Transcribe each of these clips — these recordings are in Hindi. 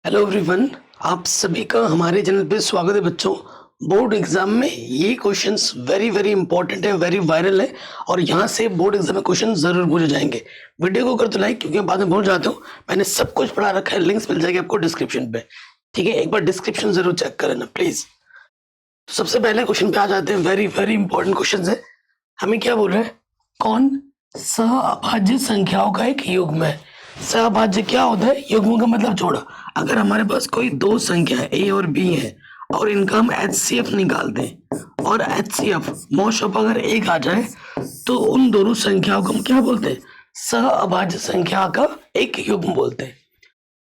हेलो एवरीवन, आप सभी का हमारे चैनल पे स्वागत है बच्चों। बोर्ड एग्जाम में ये क्वेश्चंस वेरी वेरी इंपॉर्टेंट है, वेरी वायरल है और यहाँ से बोर्ड एग्जाम में क्वेश्चन जरूर पूछे जाएंगे। वीडियो को कर दो लाइक, क्योंकि बाद में भूल जाता हूँ। मैंने सब कुछ पढ़ा रखा है, लिंक्स मिल जाएगी आपको डिस्क्रिप्शन पे, ठीक है। एक बार डिस्क्रिप्शन जरूर चेक कर लेना प्लीज। तो सबसे पहले क्वेश्चन पे आ जाते हैं, वेरी वेरी इंपॉर्टेंट क्वेश्चन है। हमें क्या बोल रहे हैं, कौन सहअभाज्य संख्याओं का एक युग्म है। सहअभाज्य क्या होता है, युग्म का मतलब जोड़ा। अगर हमारे पास कोई दो संख्या ए और बी है और इनका हम HCF निकालते हैं और HCF मोस्ट ऑफ अगर एक आ जाए तो उन दोनों संख्याओं को हम क्या बोलते हैं, सहअभाज्य संख्या का एक युग्म बोलते हैं।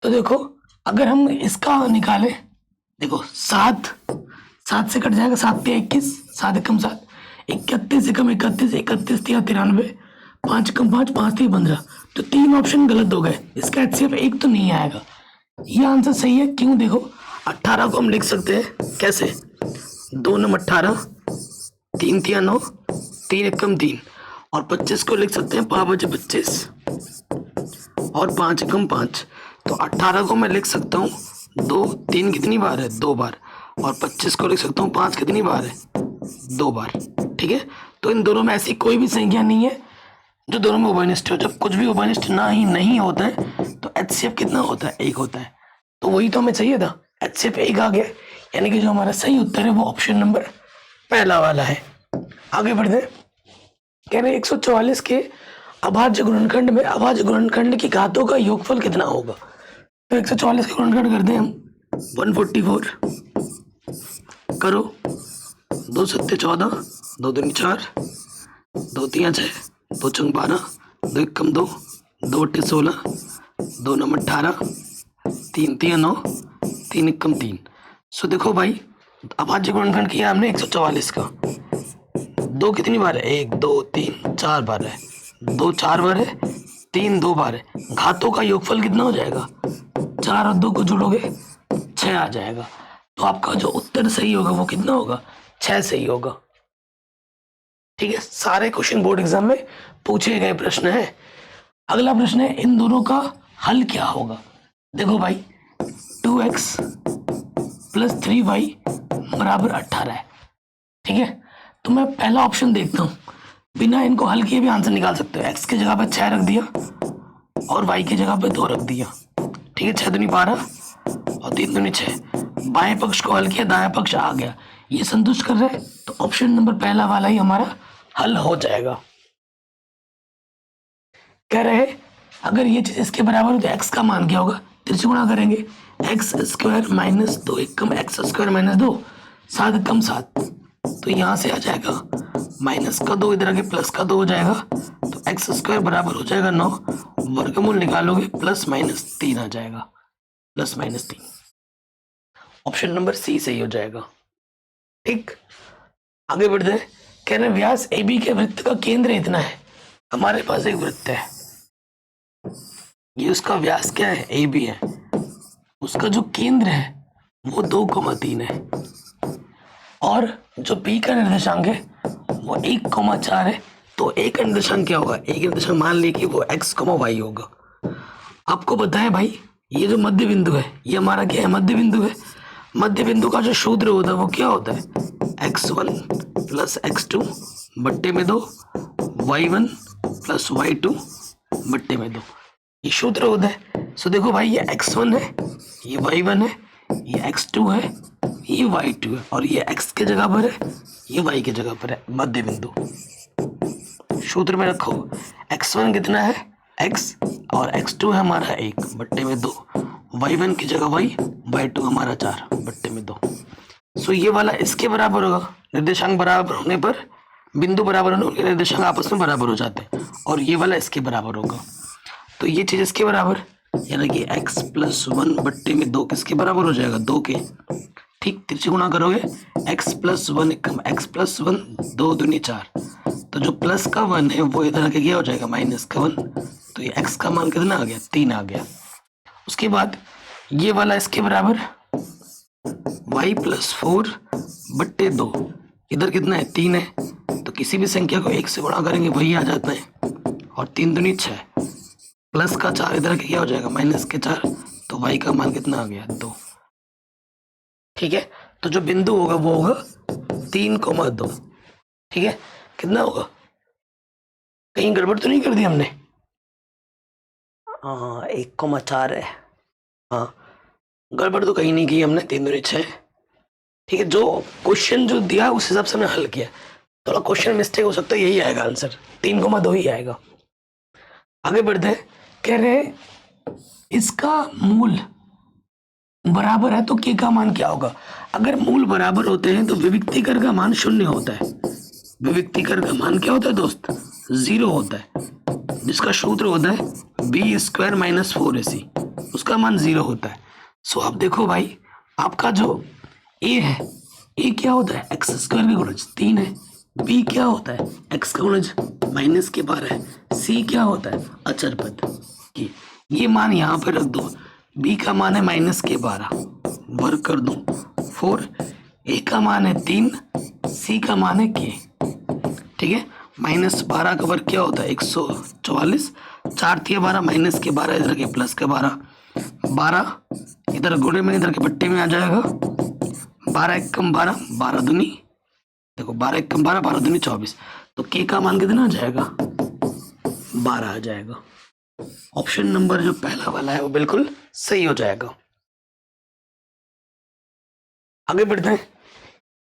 तो देखो, अगर हम इसका निकालें, देखो सात से कट जाएगा, 7 × 21, 7 × 7, 31 × 31, 31 × 93, 5 × 5, 5 × 15। तो तीन ऑप्शन गलत हो गए, इसका HCF एक तो नहीं आएगा। ये आंसर सही है, क्यों? देखो 18 को हम लिख सकते हैं कैसे, 2 × 18, 3 × 9, 3 × 3, और 25 को लिख सकते हैं 5 × 25 और 5 × 5। तो 18 को मैं लिख सकता हूँ 2, 3 कितनी बार है, 2 बार, और 25 को लिख सकता हूँ 5 कितनी बार है, 2 बार, ठीक है। तो इन दोनों में ऐसी कोई भी संख्या नहीं है जो दोनों में उभयनिष्ठ हो। जब कुछ भी उभयनिष्ठ नहीं होता है तो HCF कितना होता है, एक होता है। तो वही तो हमें चाहिए था, HCF एक आ गया, यानी कि जो हमारा सही उत्तर है वो ऑप्शन नंबर पहला वाला है। आगे बढ़ते हैं, कह रहे 144 के अभाज्य गुणनखंड में अभाज्य गुणनखंड की घातों का योगफल कितना होगा। तो 144 का गुणनखंड करते हैं हम, 144 करो, 2 × 7 = 14, 2 × 2 = 4, 2 × 3 = 6, 2 × 4 = 12, 2 × 1 = 2, 2 × 8 = 16, 2 × 9 = 18, 3 × 3 = 9, 3 × 1 = 3। सो देखो भाई, अभाज्य गुणनखंड किया हमने 144 का। 2 कितनी बार है, 1 2 3 4 बार है, 2 4 बार है, 3 2 बार है। घातों का योगफल कितना हो जाएगा, 4 और 2 को जोड़ोगे 6 आ जाएगा। तो आपका जो उत्तर सही होगा वो कितना होगा, 6 सही होगा, ठीक है। सारे क्वेश्चन बोर्ड एग्जाम में पूछे गए प्रश्न है। अगला प्रश्न है, इन दोनों का हल क्या होगा। देखो भाई, 2x + 3y = 18 है, ठीक है। तो मैं पहला ऑप्शन देखता हूँ, बिना इनको हल किए भी आंसर निकाल सकते हो। x की जगह पे 6 रख दिया और y की जगह पे 2 रख दिया, ठीक है। 6 दूनी 12 और 3 दूनी 6। बाएं पक्ष को हल किया, दाएं पक्ष आ गया, ये संतुष्ट कर रहा है, तो ऑप्शन नंबर पहला वाला ही हमारा हल हो जाएगा। कह रहे हैं अगर ये चीज इसके बराबर हो तो x का मान क्या होगा, तिरछे गुणा करेंगे, x² - 2 = x² - 2, 7 × 7, तो यहाँ से आ जाएगा माइनस का 2, इधर आगे प्लस का 2 हो जाएगा, तो x² बराबर हो जाएगा 9, वर्गमूल निकालोगे +-3 आ जाएगा, +-3। ऑप्शन नंबर सी सही हो जाएगा, ठीक। आगे बढ़ते हैं, कह रहे व्यास AB के वृत्त का केंद्र इतना है। हमारे पास एक वृत्त है, ये उसका व्यास क्या है, AB है, उसका जो केंद्र है वो 2,3 है, और जो B का निर्देशांक है वो 1,4 है। तो A का निर्देशांक क्या होगा, A का निर्देशांक मान लीजिए कि वो x, y होगा। आपको पता है भाई, ये जो मध्य बिंदु है ये हमारा क्या है, मध्य बिंदु है। मध्य बिंदु का जो सूत्र होता है वो क्या होता है, x1 + x2 बट्टे में 2, y1 + y2 बट्टे में 2, ये सूत्र होता है। सो देखो भाई, ये x1 है, ये y1 है, ये x2 है, ये y2 है, और ये x के जगह पर है, ये y के जगह पर है, मध्य बिंदु। सूत्र में रखो, x1 कितना है, x, और x2 है हमारा 1 बट्टे में 2, y1 की जगह y, y2 हमारा 4 बट्टे में 2। सो ये वाला इसके बराबर होगा, निर्देशांक बराबर होने पर, बिंदु बराबर होने पर निर्देशांक आपस में बराबर हो जाते हैं, और ये वाला इसके बराबर होगा। तो ये चीज इसके बराबर, यानी कि x + 1 बट्टे में 2 किसके बराबर हो जाएगा, 2 के, ठीक। तिरछे गुणा करोगे, x + 1 = x + 1, 2 दूनी 4, तो जो प्लस का 1 है वो इधर आके क्या हो जाएगा, माइनस का 1, तो ये x का मान कितना आ गया, 3 आ गया। उसके बाद ये वाला इसके बराबर, y + 4 बट्टे 2, इधर कितना है, 3 है, तो किसी भी संख्या को 1 से गुणा करेंगे वही आ जाता है, और 3 दूनी 6, प्लस का 4 इधर के क्या हो जाएगा, माइनस के 4, तो y का मान कितना आ गया 2। ठीक है, तो जो बिंदु होगा वो होगा 3,2। ठीक है, कितना होगा, कहीं गड़बड़ तो नहीं कर दी हमने? हाँ 1,4 है। हाँ गड़बड़ तो कहीं नहीं की हमने, 3 दूनी 6। ठीक है, जो क्वेश्चन जो दिया उस हिसाब से हमने हल किया। थोड़ा क्वेश्चन मिस्टेक हो सकता है, यही आएगा आंसर, 3,2 ही आएगा। आगे बढ़ते हैं, कह रहे इसका मूल बराबर है तो के का मान क्या होगा। अगर मूल बराबर होते हैं तो विविक्तिकर का मान 0 होता है। विविक्तिकर का मान क्या होता है दोस्त, 0 होता है, जिसका सूत्र होता है बी स्क्वायर माइनस 4ac, उसका मान 0 होता है। सो अब देखो भाई, आपका जो ए है, ए क्या होता है, एक्स स्क्वायर का गुणज 3 है। बी क्या होता है, एक्स का गुणज माइनस के 12 है। सी क्या होता है, अचर पद की। ये मान यहाँ पे रख दो, बी का मान है माइनस के 12, वर्ग कर दो 4, ए का मान है 3, सी का मान है के। ठीक है, माइनस 12 का वर्ग क्या होता है 144, 4 तिया 12, माइनस के 12 इधर के प्लस के 12, 12 इधर गुणे में इधर के पट्टे में आ जाएगा, 12 एक कम 12, 12 दूनी, देखो 12 एक कम 12, 12 दूनी 24। तो के का मान कितना आ जाएगा, 12 आ जाएगा। ऑप्शन नंबर जो पहला वाला है वो बिल्कुल सही हो जाएगा। आगे बढ़ते हैं,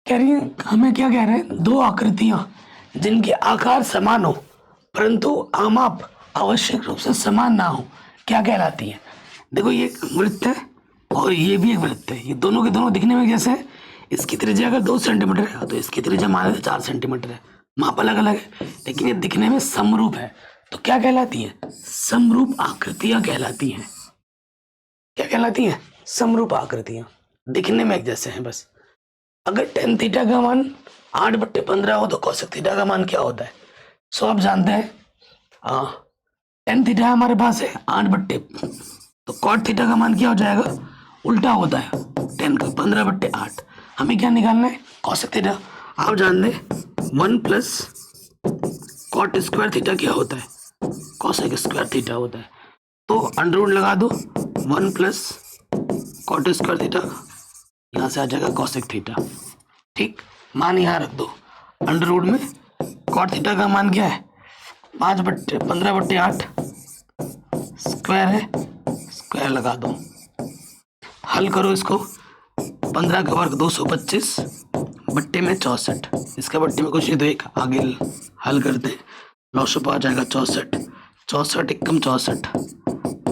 कह रही है हमें क्या कह रहे हैं, दो आकृतियां जिनके आकार समान हो परंतु आमाप आवश्यक रूप से समान ना हो, क्या कहलाती है। देखो ये एक वृत्त है और ये भी एक वृत्त है, ये दोनों के दोनों दिखने में कैसे है, इसकी त्रिज्या अगर 2 सेंटीमीटर है तो इसकी त्रिज्या मान लेते 4 सेंटीमीटर है, माप अलग अलग है लेकिन ये दिखने में समरूप है। तो क्या कहलाती है, समरूप आकृतियां कहलाती हैं। क्या कहलाती हैं, समरूप आकृतियां, दिखने में एक जैसे हैं बस। अगर tan थीटा का मान 8/15 हो तो cosec थीटा का मान क्या होता है। सो आप जानते हैं tan थीटा हमारे पास है 8 तो cot थीटा का मान क्या हो जाएगा, उल्टा होता है tan का 15/8। हमें क्या निकालना है, cosec थीटा। आप जानते हैं 1 प्लस कॉट स्क्वायर थीटा क्या होता है, cosec स्क्वायर थीटा होता है। तो अंडर रूट लगा दो, 1 प्लस कॉट स्क्वायर थीटा, यहाँ से आ जाएगा cosec थीटा। ठीक, मान यहाँ रख दो, अंडर रूट में कॉट थीटा का मान क्या है 5/15/8 स्क्वायर है, स्क्वायर लगा दो, हल करो इसको, 15 का वर्ग 225 बट्टे में 64, इसका बट्टे में कुछ नहीं तो एक, आगे हल करते हैं, 900 आ जाएगा 64, 64 एकम 64,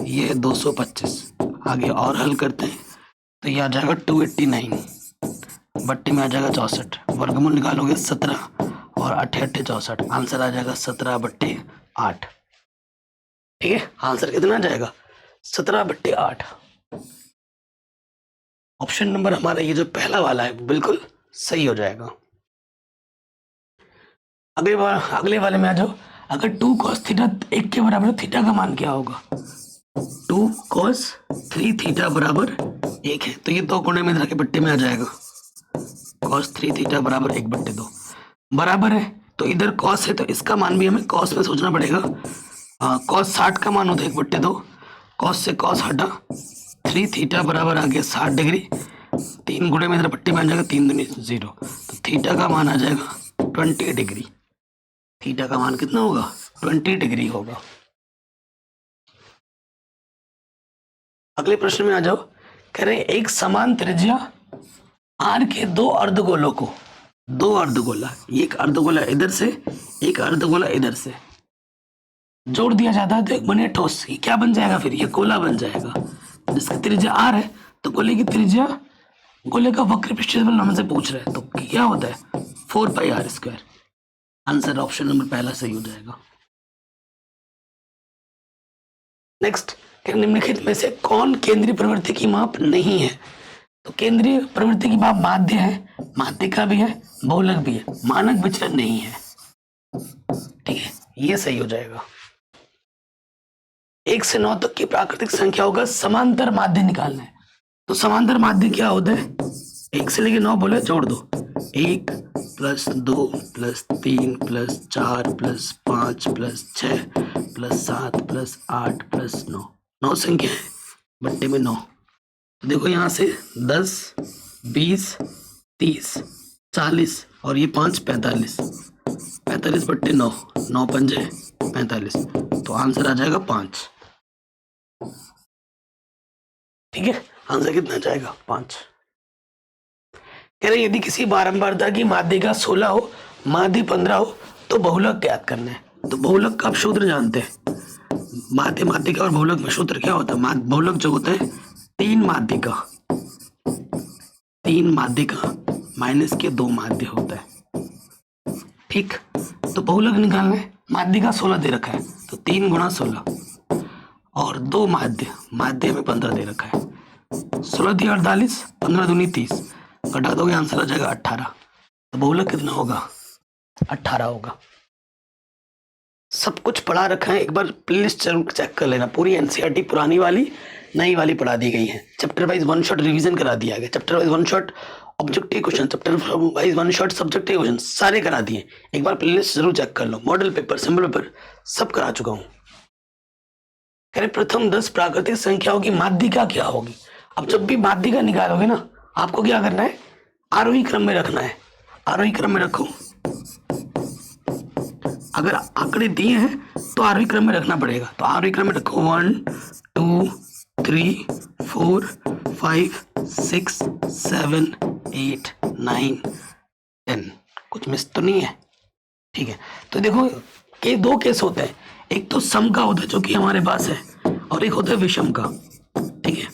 ये 225, आगे और हल करते हैं तो ये आ जाएगा 289 बट्टे में आ जाएगा 64, वर्गमूल निकालोगे 17 और 8 8 64, आंसर आ जाएगा 17/8। ठीक है, आंसर कितना आ जाएगा 17/8। ऑप्शन नंबर हमारा ये जो पहला वाला है बिल्कुल सही हो जाएगा। अगले वाले में आ जाओ, अगर 2 cos थीटा 1 के बराबर है थीटा का मान क्या होगा, 2 cos 3 थीटा बराबर 1 है तो ये 2 कोने में इधर के पट्टे में आ जाएगा, cos 3 थीटा बराबर 1/2 बराबर है, तो इधर cos है तो इसका मान भी हमें cos में सोचना पड़ेगा। cos 60 का मान होता है 1/2, cos से cos हटा, 3 थीटा बराबर आ गया 60 डिग्री, 3 गुणे में इधर पट्टी में आ जाएगा 3 दूनी 0, तो थीटा का मान आ जाएगा 20 डिग्री। थीटा का मान कितना होगा, 20 डिग्री होगा। अगले प्रश्न में आ जाओ, कह रहे एक समान त्रिज्या आर के 2 अर्धगोलों को, 2 अर्धगोला, एक अर्धगोला इधर से एक अर्धगोला इधर से जोड़ दिया जाता है तो एक बने ठोस, ये क्या बन जाएगा फिर, ये गोला बन जाएगा जिसकी त्रिज्या आर है। तो गोले की त्रिज्या, गोले का वक्र पृष्ठफल हमसे पूछ रहे हैं तो क्या होता है 4πr²। आंसर ऑप्शन नंबर पहला सही हो जाएगा। नेक्स्ट, निम्नलिखित में से कौन केंद्रीय प्रवृत्ति की माप नहीं है। तो केंद्रीय प्रवृत्ति की माप माध्य है, माध्यिका भी है, बहुलक भी है, मानक विचलन नहीं है। ठीक है, ये सही हो जाएगा। 1 से 9 तक की प्राकृतिक संख्याओं का समांतर माध्य निकालना है। तो समांतर माध्य क्या होता है, 1 से लेके 9 बोले जोड़ दो, 1 + 2 + 3 + 4 + 5 + 6 + 7 + 8 + 9, 9 संख्या है बट्टे में 9, तो देखो यहाँ से 10, 20, 30, 40 और ये 5, 45, 45/9, 9 पंजे 45, तो आंसर आ जाएगा 5। ठीक है, आंसर कितना जाएगा 5। कह रहे यदि किसी बारंबारता की माध्यिका 16 हो, माध्य 15 हो तो बहुलक ज्ञात करना है। तो बहुलक का आप सूत्र जानते हैं, माध्यिका और बहुलक में सूत्र क्या होता है? बहुलक जो होता है 3 माध्यिका माइनस के 2 माध्य होता है। ठीक, तो बहुलक निकालना है, माध्यिका 16 दे रखा है तो 3 × 16 और 2 माध्य में 15 दे रखा है। 16 × 48, 15 दूनी 30, घटा दोगे आंसर आ जाएगा 18। तो बहुलक कितना होगा? 18 होगा। सब कुछ पढ़ा रखा है, एक बार प्लेलिस्ट जरूर चेक कर लेना। पूरी एनसीईआरटी पुरानी वाली नई वाली पढ़ा दी गई है। चैप्टर वाइज 1 शॉट रिवीजन करा दिया गया, chapter wise 1 shot objective question, chapter wise 1 shot subjective question सारे करा दिए। एक बार प्लेलिस्ट जरूर चेक कर लो। मॉडल पेपर, सिंपल पेपर सब करा चुका हूँ। कह रहे प्रथम 10 प्राकृतिक संख्याओं की माध्यिका क्या होगी? अब जब भी माध्यिका निकालोगे ना, आपको क्या करना है? आरोही क्रम में रखना है। आरोही क्रम में रखो, अगर आंकड़े दिए हैं तो आरोही क्रम में रखना पड़ेगा। तो आरोही क्रम में रखो 1, 2, 3, 4, 5, 6, 7, 8, 9, 10। कुछ मिस तो नहीं है? ठीक है, तो देखो के 2 केस होते हैं, एक तो सम का होता है जो कि हमारे पास है, और एक होता है विषम का। ठीक है,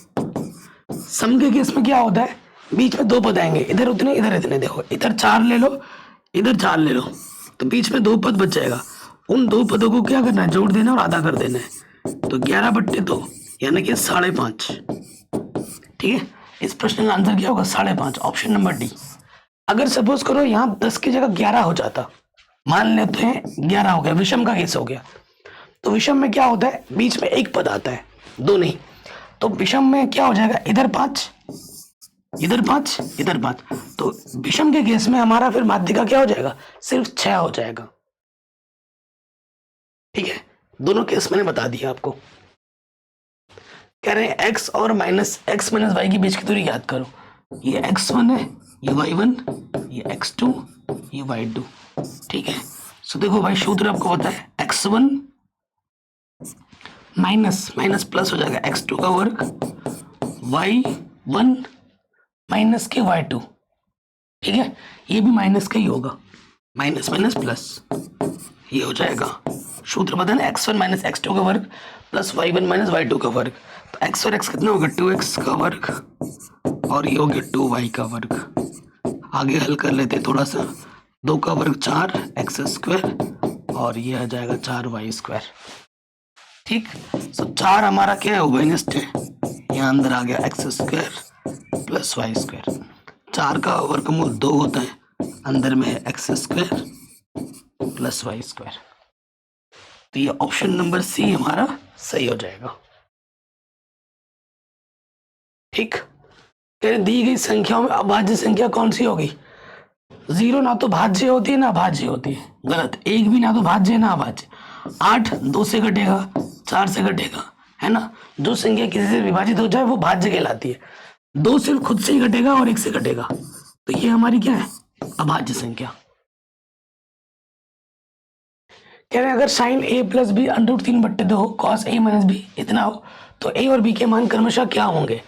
सम के केस में क्या होता है? बीच में 2 पद आएंगे, इधर उतने इधर इतने। देखो इधर 4 ले लो, इधर 4 ले लो, तो बीच में 2 पद बच जाएगा। उन 2 पदों को क्या करना है? जोड़ देना और आधा कर देना है। तो 11/2 यानी कि 5.5। ठीक है, इस प्रश्न का आंसर क्या होगा? 5.5, ऑप्शन नंबर डी। अगर सपोज करो यहाँ 10 की जगह 11 हो जाता, मान लेते हैं 11 हो गया, विषम का केस हो गया। तो विषम में क्या होता है? बीच में 1 पद आता है, 2 नहीं। तो विषम में क्या हो जाएगा? इधर 5, इधर 5, इधर 5। तो विषम के केस में हमारा फिर माध्यिका क्या हो जाएगा? सिर्फ 6 हो जाएगा। ठीक है, दोनों केस मैंने बता दिया आपको। कह रहे हैं x और x माइनस y की बीच की दूरी याद करो। ये x1 है, ये y1, ये x2, ये y2। ठीक है, सो देखो भाई सूत्र आपको पता है, x1 माइनस प्लस हो जाएगा x2 का वर्ग, y1 माइनस के y2। ठीक है, ये भी माइनस का ही होगा, माइनस प्लस, ये हो जाएगा। सूत्र पता है x1 माइनस x2 का वर्ग प्लस y1 माइनस y2 का वर्ग। तो x और x कितना होगा? 2x का वर्ग, और ये हो गया 2y का वर्ग। आगे हल कर लेते हैं थोड़ा सा। 2 का वर्ग 4x², और ये आ जाएगा 4y²। ठीक, सो 4 हमारा क्या है? ओबेनिस्ट है। यहाँ अंदर आ गया x² प्लस y²। 4 का वर्गमूल 2 होता है, अंदर में है x² प्लस y²। तो ये ऑप्शन नंबर सी हमारा सही हो जाएगा। ठीक, दी गई संख्याओं में अभाज्य संख्या कौन सी होगी? 0 ना तो भाज्य होती है ना अभाज्य होती है, गलत। 1 भी ना तो भाज्य ना अभाज्य। 8 2 से घटेगा, 4 से घटेगा, है ना। जो संख्या किसी से विभाजित हो जाए वो भाज्य कहलाती है। 2 सिर्फ खुद से ही घटेगा और 1 से घटेगा, तो ये हमारी क्या है? अभाज्य संख्या। कह रहे हैं अगर साइन a प्लस बी √3/2 हो, कॉस a माइनस बी इतना हो, तो a और b के मान क्रमशः क्या होंगे?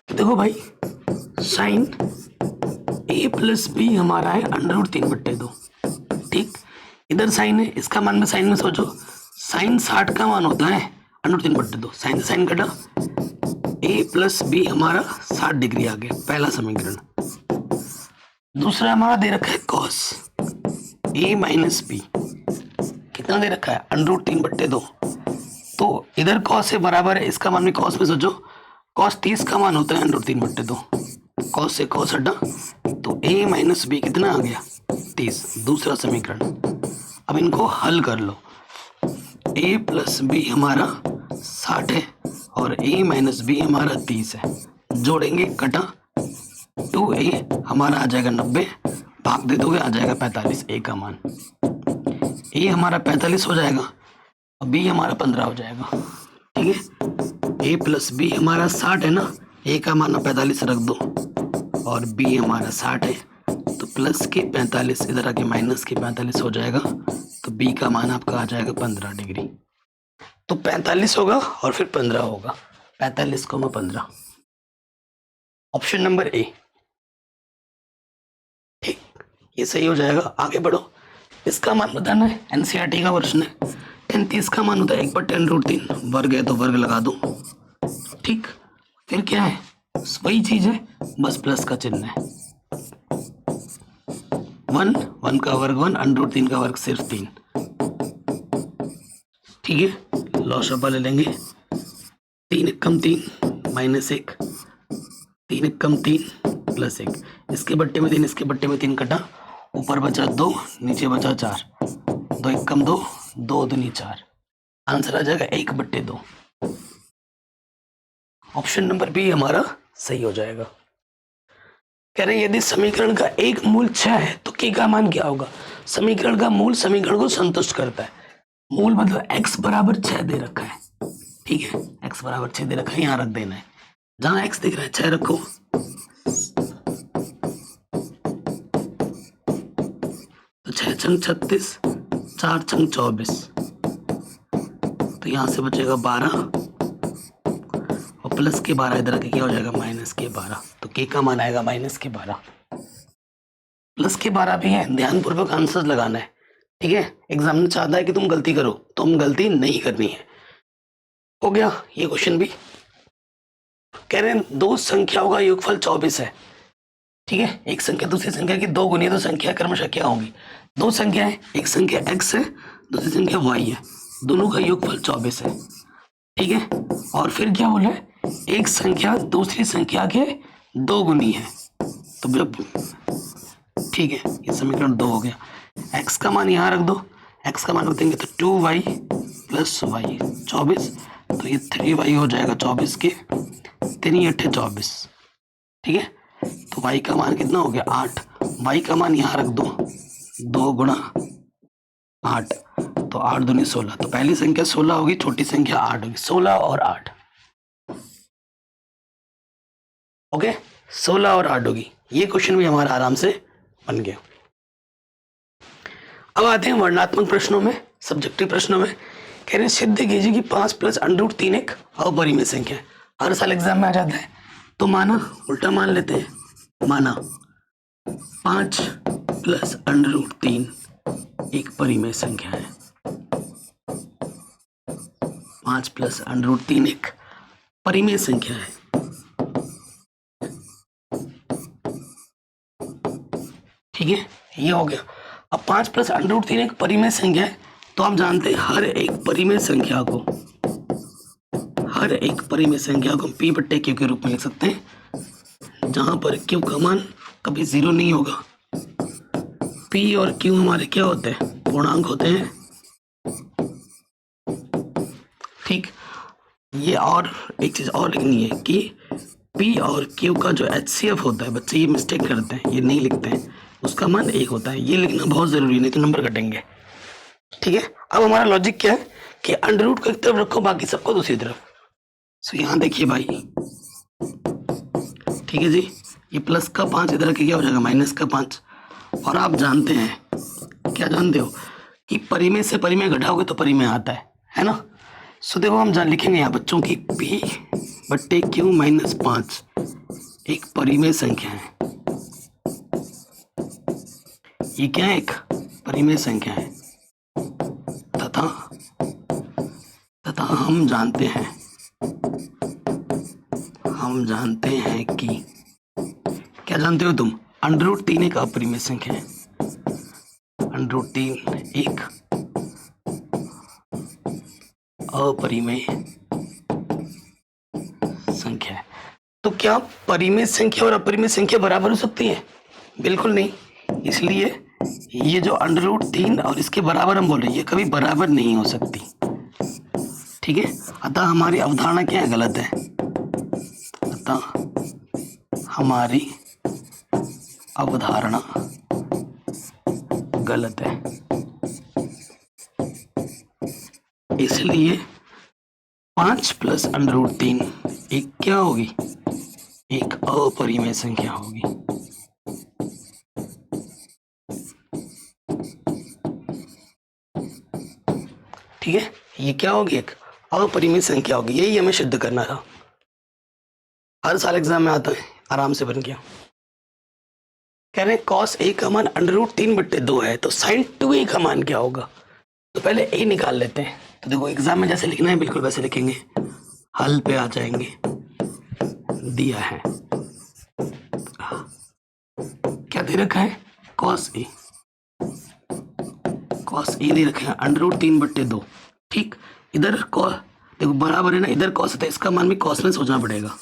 तो देखो भाई, साइन a प्लस बी हमारा है √3/2। ठीक, इधर साइन है, इसका मान में साइन में सोचो, साइन 60 का मान होता है √3/2, साइन से साइन कटा, a प्लस बी हमारा 60 डिग्री आ गया, पहला समीकरण। दूसरा हमारा दे रखा है कॉस a माइनस बी, कितना दे रखा है? √3/2। तो इधर कॉस से बराबर है, इसका मान भी कॉस में सोचो, कॉस 30 का मान होता है √3/2, कॉस से कॉस हटा, तो a माइनस बी कितना आ गया? 30, दूसरा समीकरण। अब इनको हल कर लो। a प्लस बी हमारा 60 है और a माइनस बी हमारा 30 है, जोड़ेंगे कटा, 2a हमारा आ जाएगा 90, भाग दे दोगे आ जाएगा 45, a का मान। a हमारा 45 हो जाएगा और b हमारा 15 हो जाएगा। ठीक है, a प्लस बी हमारा 60 है ना, ए का मान 45 रख दो और बी हमारा 60 है, तो प्लस के 45 इधर आके माइनस के 45 हो जाएगा, तो बी का मान आपका आ जाएगा 15 डिग्री। तो 45 होगा और फिर 15 होगा, 45 को 15, ऑप्शन नंबर ए। ठीक, ये सही हो जाएगा। आगे बढ़ो, इसका मान बताना है, एनसीईआरटी का वर्षन है। 33 का मान होता है 1/10√3, वर्ग है तो वर्ग लगा दो। ठीक, फिर क्या है, वही चीज है, बस प्लस का चिन्ह है। 1 का वर्ग 1, √3 का वर्ग सिर्फ 3। ठीक है, लॉसअप ले लेंगे, 3 कम 3 -1, 3 कम 3 +1, इसके बट्टे में 3, इसके बट्टे में 3 कटा, ऊपर बचा 2, नीचे बचा 4, 2 1 कम 2, 2 दूनी 4, आंसर आ जाएगा 1/2। ऑप्शन नंबर बी हमारा सही हो जाएगा। कह रहे हैं यदि समीकरण का एक मूल 6 है तो k का मान क्या होगा। समीकरण का मूल समीकरण को संतुष्ट करता है। मूल मतलब x बराबर 6 दे रखा है, ठीक है, x बराबर 6 दे रखा है, यहाँ रख देना है, जहां x दिख रहा है 6 रखो। तो 6 छंग 36, 4 छंग 24, तो यहां से बचेगा 12 और प्लस के 12 इधर आके क्या हो जाएगा, माइनस के 12, तो k का मान आएगा -12। प्लस के 12 भी है, ध्यानपूर्वक आंसर लगाना है, ठीक है। एग्जाम में चाहता है कि तुम गलती करो, तो हम गलती नहीं करनी है। हो गया ये क्वेश्चन भी। कह रहे हैं दो संख्याओं का योगफल 24 है, ठीक है। एक संख्या दूसरी संख्या की 2 गुनी है, तो संख्या क्रमशः क्या होंगी। दो संख्या है, एक संख्या x है, दूसरी संख्या y है, दोनों का योगफल 24 है, ठीक है। और फिर क्या बोला है, एक संख्या दूसरी संख्या के 2 गुनी है, तो जब, ठीक है, ये समीकरण 2 हो गया। x का मान यहाँ रख दो, x का मान रख देंगे तो 2y + y 24, तो ये 3y हो जाएगा 24 के 3 8 24, ठीक है। तो y का मान कितना हो गया 8, y का मान यहाँ रख दो 2 गुणा 8, तो 8 दूनी 16, तो पहली संख्या 16 होगी, छोटी संख्या 8 होगी, 16 और 8, ओके, 16 और 8 होगी। ये क्वेश्चन भी हमारा आराम से बन गया। अब आते हैं वर्णात्मक प्रश्नों में, सब्जेक्टिव प्रश्नों में। कह रहे हैं सिद्ध कीजिए कि 5 + √3 एक अपरिमेय संख्या है। हर साल एग्जाम में आ जाता है, तो माना उल्टा मान लेते हैं, माना 5 + √3 एक परिमेय संख्या है। 5 + √3 एक परिमेय संख्या है, ठीक है, ये हो गया। अब 5 + √3 एक परिमेय संख्या है, तो आप जानते हैं हर एक परिमेय संख्या को p/q के रूप में लिख सकते हैं, जहां पर q का मान कभी 0 नहीं होगा। p और q हमारे क्या होते हैं, पूर्णांक होते हैं, ठीक। ये और एक चीज और लिखनी है कि p और q का जो HCF होता है, बच्चे ये मिस्टेक करते हैं, ये नहीं लिखते हैं, उसका मान 1 होता है। ये लिखना बहुत जरूरी है, नहीं तो नंबर कटेंगे, ठीक है। अब हमारा लॉजिक क्या है कि अंडर रूट को एक तरफ रखो, बाकी सबको दूसरी तरफ। सो यहाँ देखिए भाई, ठीक है जी, ये प्लस का 5 इधर के क्या हो जाएगा, -5। और आप जानते हैं, क्या जानते हो कि परिमेय से परिमेय घटाओगे तो परिमेय आता है ना। सो देखो हम जान लिखेंगे यहाँ बच्चों की p/q - 5 एक परिमेय संख्या है। ये क्या है, एक परिमेय संख्या है, तथा हम जानते हैं कि, क्या जानते हो तुम, √3 एक अपरिमेय संख्या है। √3 एक अपरिमेय संख्या है। तो क्या परिमेय संख्या और अपरिमेय संख्या बराबर हो सकती है? बिल्कुल नहीं। इसलिए ये जो √3 और इसके बराबर हम बोल रहे हैं, ये कभी बराबर नहीं हो सकती, ठीक है। अतः हमारी अवधारणा क्या है, गलत है। अतः हमारी अवधारणा गलत है, इसलिए 5 + √3 एक क्या होगी, एक अपरिमेय संख्या होगी। ठीक है, ये क्या होगी? एक अपरिमेय संख्या होगी। यही हमें सिद्ध करना था। हर साल एग्जाम में आता है, आराम से बन गया। कह रहे हैं cos a का मान √3/2 है, तो sin 2a का मान क्या होगा? तो पहले a निकाल लेते हैं। तो देखो एग्जाम में जैसे लिखना है बिल्कुल वैसे लिखेंगे, हल पे आ जाएंगे। दिया है क्या दे रखा है? cos a दे रखा है √3/2। ठीक, इधर देखो बराबर है ना, इधर cos है, इसका मान भी cos में सोचना पड़ेगा।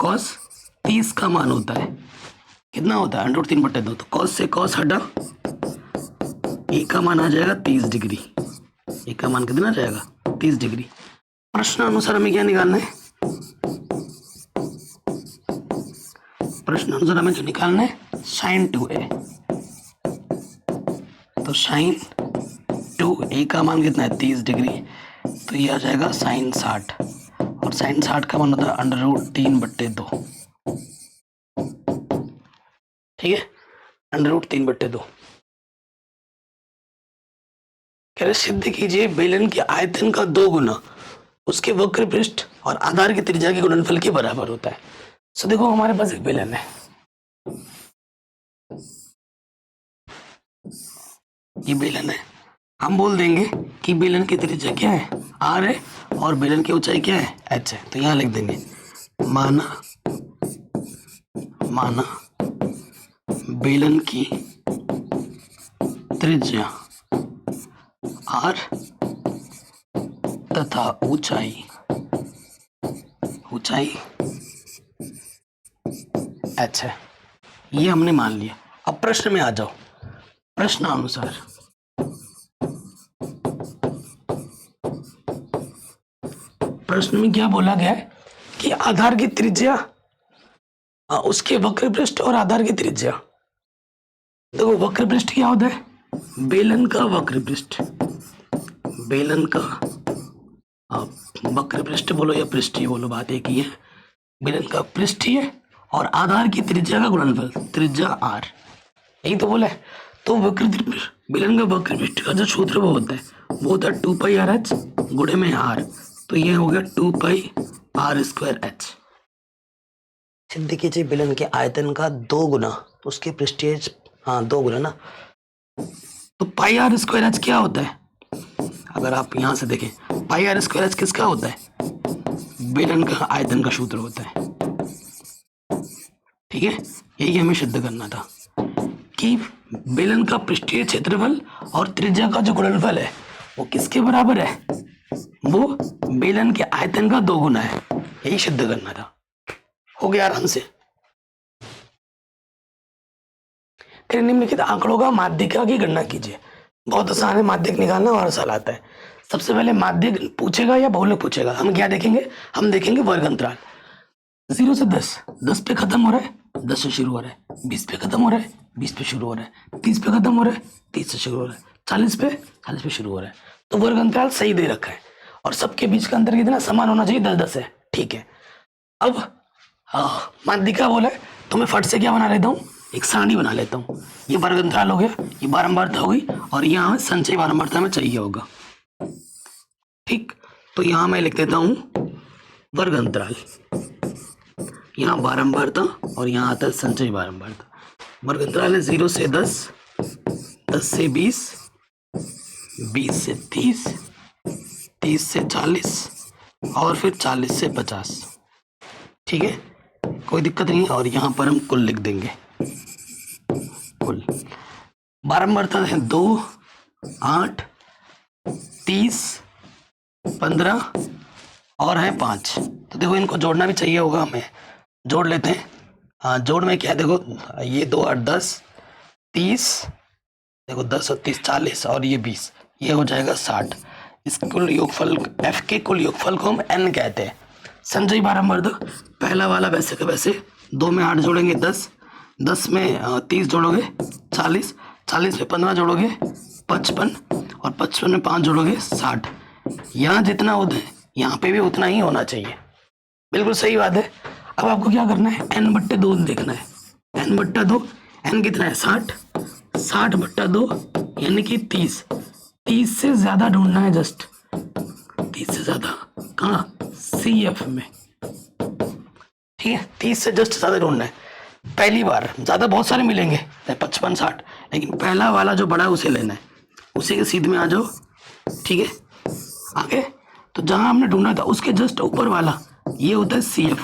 cos 30 का मान होता है, कितना होता है? √3/2। तो cos से cos हटा, ए का मान आ जाएगा 30 डिग्री। ए का मान कितना जाएगा? 30 डिग्री। प्रश्न अनुसार हमें क्या निकालना है? प्रश्न अनुसार हमें जो निकालना है sin 2a। तो sin 2a का मान कितना है? 30 डिग्री। तो ये आ जाएगा sin 60, और sin 60 का मान होता है √3/2। ठीक है, √3/2। कह रहे सिद्ध कीजिए बेलन के आयतन का 2 गुना उसके वक्र पृष्ठ और आधार की त्रिज्या के गुणनफल के बराबर होता है। सो देखो हमारे पास एक बेलन है, ये बेलन है। हम बोल देंगे कि बेलन की त्रिज्या क्या है? r है, और बेलन की ऊंचाई क्या है? h है। तो यहां लिख देंगे माना बेलन की त्रिज्या r तथा ऊंचाई h है। ये हमने मान लिया। अब प्रश्न में आ जाओ। प्रश्न अनुसार प्रश्न में क्या बोला गया है कि आधार की त्रिज्या, उसके वक्र पृष्ठ और आधार की त्रिज्या। देखो वक्र पृष्ठ क्या होता है? बेलन का वक्र पृष्ठ। बेलन का वक्र पृष्ठ बोलो या पृष्ठीय बोलो, बात एक ही है। बेलन का पृष्ठीय और आधार की त्रिज्या का गुणनफल, त्रिज्या r, यही तो बोला है। तो बेलन का वक्र पृष्ठ का जो सूत्र वो होता है 2πrh गुणे में r। तो ये हो गया 2πr²h। सिद्ध कीजिए बेलन के आयतन का 2 गुना उसके पृष्ठीय, 2 गुना ना। तो πr²h क्या होता है? अगर आप यहां से देखें, πr²h किसका होता है? बेलन का आयतन का सूत्र होता है। ठीक है, यही हमें सिद्ध करना था कि बेलन का पृष्ठीय क्षेत्रफल और त्रिज्या का जो गुणनफल है वो किसके बराबर है? वो बेलन के आयतन का 2 गुना है। यही सिद्ध करना था। हो गया आराम से। फिर निम्नलिखित आंकड़ों का माध्यिका की गणना कीजिए। बहुत आसान है, माध्यिक निकालना और साल आता है। सबसे पहले माध्यिक पूछेगा या बहुलक पूछेगा? हम क्या देखेंगे? हम देखेंगे वर्ग अंतराल। 0 से 10 पे खत्म हो रहा है, 10 से शुरू हो रहा है। 20 पे खत्म हो रहा है, 20 पे शुरू हो रहा है। 30 पे खत्म हो रहा है, 30 से शुरू हो रहा है। 40 पे शुरू हो रहा है। तो वर्ग अंतराल सही दे रखा है, और सबके बीच का अंतर कितना? समान होना चाहिए, 10-10 है। ठीक है, अब माध्यिका बोला है तो मैं फट से क्या बना लेता हूँ? एक सारणी बना लेता हूँ। ये वर्ग अंतराल हो गया, ये बारंबारता हो गई, और यहाँ संचय बारंबारता में चाहिए होगा। ठीक, तो यहाँ मैं लिख देता हूँ वर्ग अंतराल, यहाँ बारंबारता और यहाँ आता है संचय बारंबारता। वर्ग अंतराल है 0 से 10, 10 से 20, 20 से 30, 30 से 40 और फिर 40 से 50। ठीक है, कोई दिक्कत नहीं। और यहाँ पर हम कुल लिख देंगे। कुल बारंबारता है 2, 8, 30, 15 और है 5। तो देखो इनको जोड़ना भी चाहिए होगा, हमें जोड़ लेते हैं। हाँ, जोड़ में क्या है? देखो ये 2 8 10 30, देखो 10 और 30 40, और ये 20, ये हो जाएगा 60। इस कुल योगफल, f के कुल योगफल को हम n कहते हैं। संचयी बारंबारता पहला वाला वैसे का वैसे, 2 में 8 जोड़ेंगे 10, 10 में 30 जोड़ोगे 40, 40 में 15 जोड़ोगे 55, और 55 में 5 जोड़ोगे 60। यहाँ जितना होता है यहाँ पे भी उतना ही होना चाहिए। बिल्कुल सही बात है। अब आपको क्या करना है, n बट्टे 2 देखना है, n बट्टा 2, n कितना है 60, 60 बट्टा 2 यानी कि 30, 30 से ज्यादा ढूंढना है, जस्ट 30 से ज्यादा कहाँ, CF में, ठीक है, 30 से जस्ट ज्यादा ढूंढना है। पहली बार ज्यादा बहुत सारे मिलेंगे 55 60, लेकिन पहला वाला जो बड़ा है उसे लेना है, उसी के सीध में आ जाओ, ठीक है। आगे तो जहां हमने ढूंढा था उसके जस्ट ऊपर वाला ये होता है CF,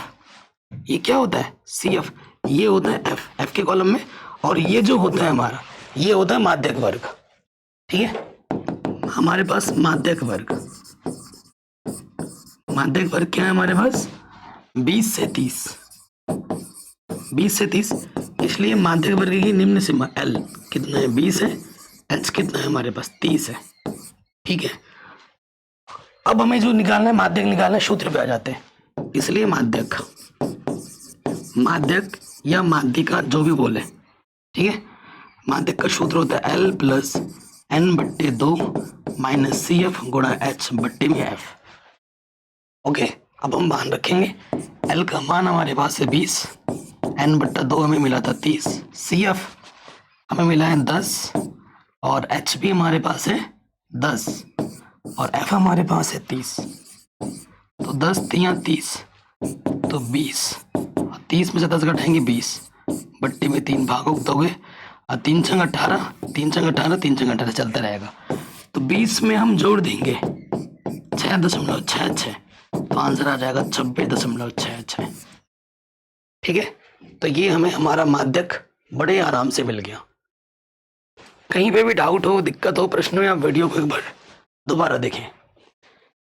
ये क्या होता है CF, ये होता है F के कॉलम में, और ये जो होता है हमारा ये होता है माध्यक वर्ग, ठीक है। हमारे पास माध्यक वर्ग, माध्यक वर्ग क्या है हमारे पास 20 से 30, 20 से 30, इसलिए माध्यक वर्ग की निम्न सीमा L कितना है 20 है, H कितना है हमारे पास 30 है, ठीक है। अब हमें जो निकालना है माध्यक निकालना है, सूत्र पे आ जाते हैं, इसलिए माध्यक, माध्यक या माध्यिका जो भी बोले, ठीक है। माध्यक का सूत्र होता है L प्लस N बट्टे 2 माइनस CF गुणा H बट्टे में F। ओके, अब हम मान रखेंगे L का मान हमारे पास है 20, N बट्टा 2 हमें मिला था 30, CF हमें मिला है 10 और H भी हमारे पास है 10 और F हमारे पास है 30। तो 10 3 30 तो 20, 30 में से 10 घटाएंगे 20, बट्टी में 3 भाग दोगे और 3 छंग 18, 3 छंग 18, 3 छंग 18 चलता रहेगा। तो 20 में हम जोड़ देंगे 6.66, तो आंसर आ जाएगा 26.66, ठीक है। तो ये हमें हमारा माध्यक बड़े आराम से मिल गया। कहीं पे भी डाउट हो, दिक्कत हो, प्रश्न हो, या वीडियो को एक बार दोबारा देखें।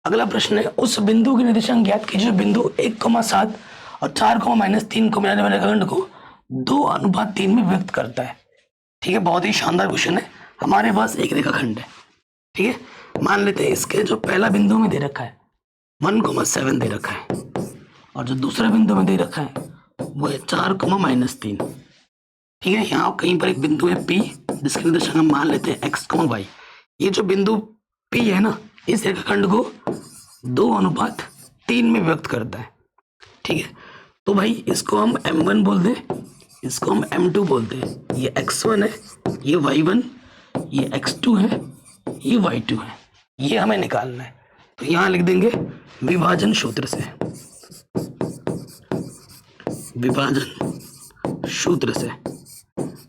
अगला प्रश्न है, उस बिंदु के निर्देशांक ज्ञात कीजिए जो बिंदु 1,7 और 4,-3 को मिलाने वाले खंड को 2:3 में व्यक्त करता है, ठीक है। बहुत ही शानदार क्वेश्चन है। हमारे पास एक रेखाखंड है, ठीक है। मान लेते हैं इसके जो पहला बिंदु में दे रखा है 1,7 दे रखा है, और जो दूसरा बिंदु में दे रखा है वो है 4,-3, ठीक है। यहाँ कहीं पर एक बिंदु है P जिसके निर्देशांक हम मान लेते हैं x, y। ये जो बिंदु P है ना, इस रेखाखंड को 2:3 में व्यक्त करता है, ठीक है। तो भाई इसको हम M1 बोल दें, इसको हम M2 बोलते हैं। ये x1 है, ये y1, ये x2 है, ये y2 है। ये हमें निकालना है, तो यहां लिख देंगे विभाजन सूत्र से, विभाजन सूत्र से।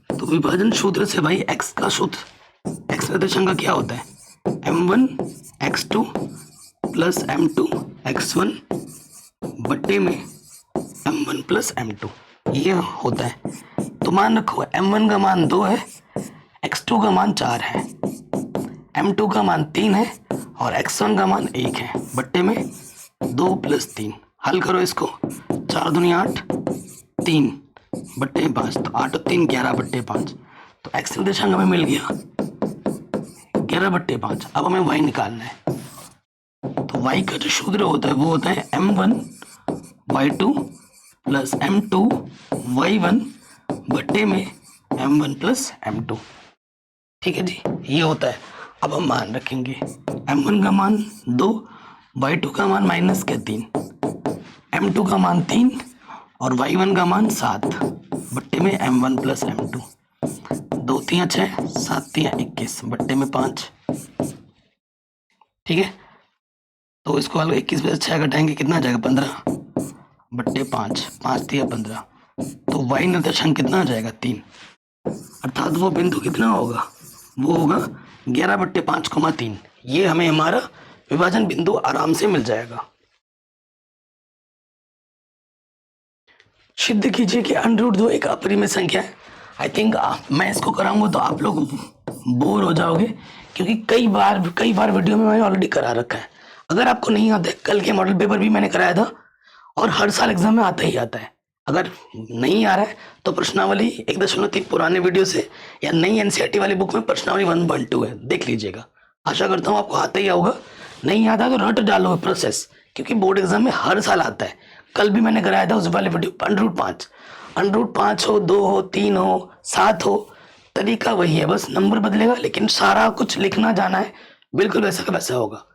तो विभाजन सूत्र से भाई x का सूत्र, x निर्देशांक का क्या होता है M1 x2 plus M2 x1 बट्टे में M1 प्लस M2, ये होता है। तो मान रखो M1 का मान 2 है, x2 का मान 4 है, M2 का मान 3 है और x1 का मान 1 है, बट्टे में 2 + 3। हल करो इसको, 4 दूनी 8, 3 बट्टे 5, तो 8 और 3 11 बट्टे 5। तो x निर्देशांक हमें मिल गया 11 बट्टे 5। अब हमें y निकालना है। तो y का जो सूत्र होता है वो होता है M1 y2 plus M2 y1 बट्टे में M1 प्लस M2, ठीक है जी, ये होता है। अब हम मान रखेंगे M1 का मान 2, y2 का मान -3, M2 का मान 3 और y1 का मान 7 बट्टे में M1 प्लस M2। 2 3 6, 7 3 21 बट्टे में 5, ठीक है। तो इसको 21 में से 6 घटाएंगे कितना आ जाएगा 15 बट्टे 5, 5 3 15। तो y निर्देशांक कितना आ जाएगा 3, अर्थात वो बिंदु कितना होगा, वो होगा 11 बट्टे 5,3। ये हमें हमारा विभाजन बिंदु आराम से मिल जाएगा। सिद्ध कीजिए कि √2 एक अपरिमेय संख्या है। आई थिंक मैं इसको कराऊंगा तो आप लोग बोर हो जाओगे, क्योंकि कई बार वीडियो में मैंने ऑलरेडी करा रखा है। अगर आपको नहीं आता है, कल के मॉडल पेपर भी मैंने कराया था और हर साल एग्जाम में आता ही आता है। अगर नहीं आ रहा है तो प्रश्नावली 1.3 पुराने वीडियो से या नई एनसीईआरटी वाली बुक में प्रश्नावली 1.2 है, देख लीजिएगा। आशा करता हूँ आपको आता ही होगा, नहीं आता तो रट डालो प्रोसेस, क्योंकि बोर्ड एग्जाम में हर साल आता है। कल भी मैंने कराया था उस वाले वीडियो √5 हो, 2 हो, 3 हो, 7 हो, तरीका वही है, बस नंबर बदलेगा, लेकिन सारा कुछ लिखना जाना है, बिल्कुल वैसा का वैसा होगा।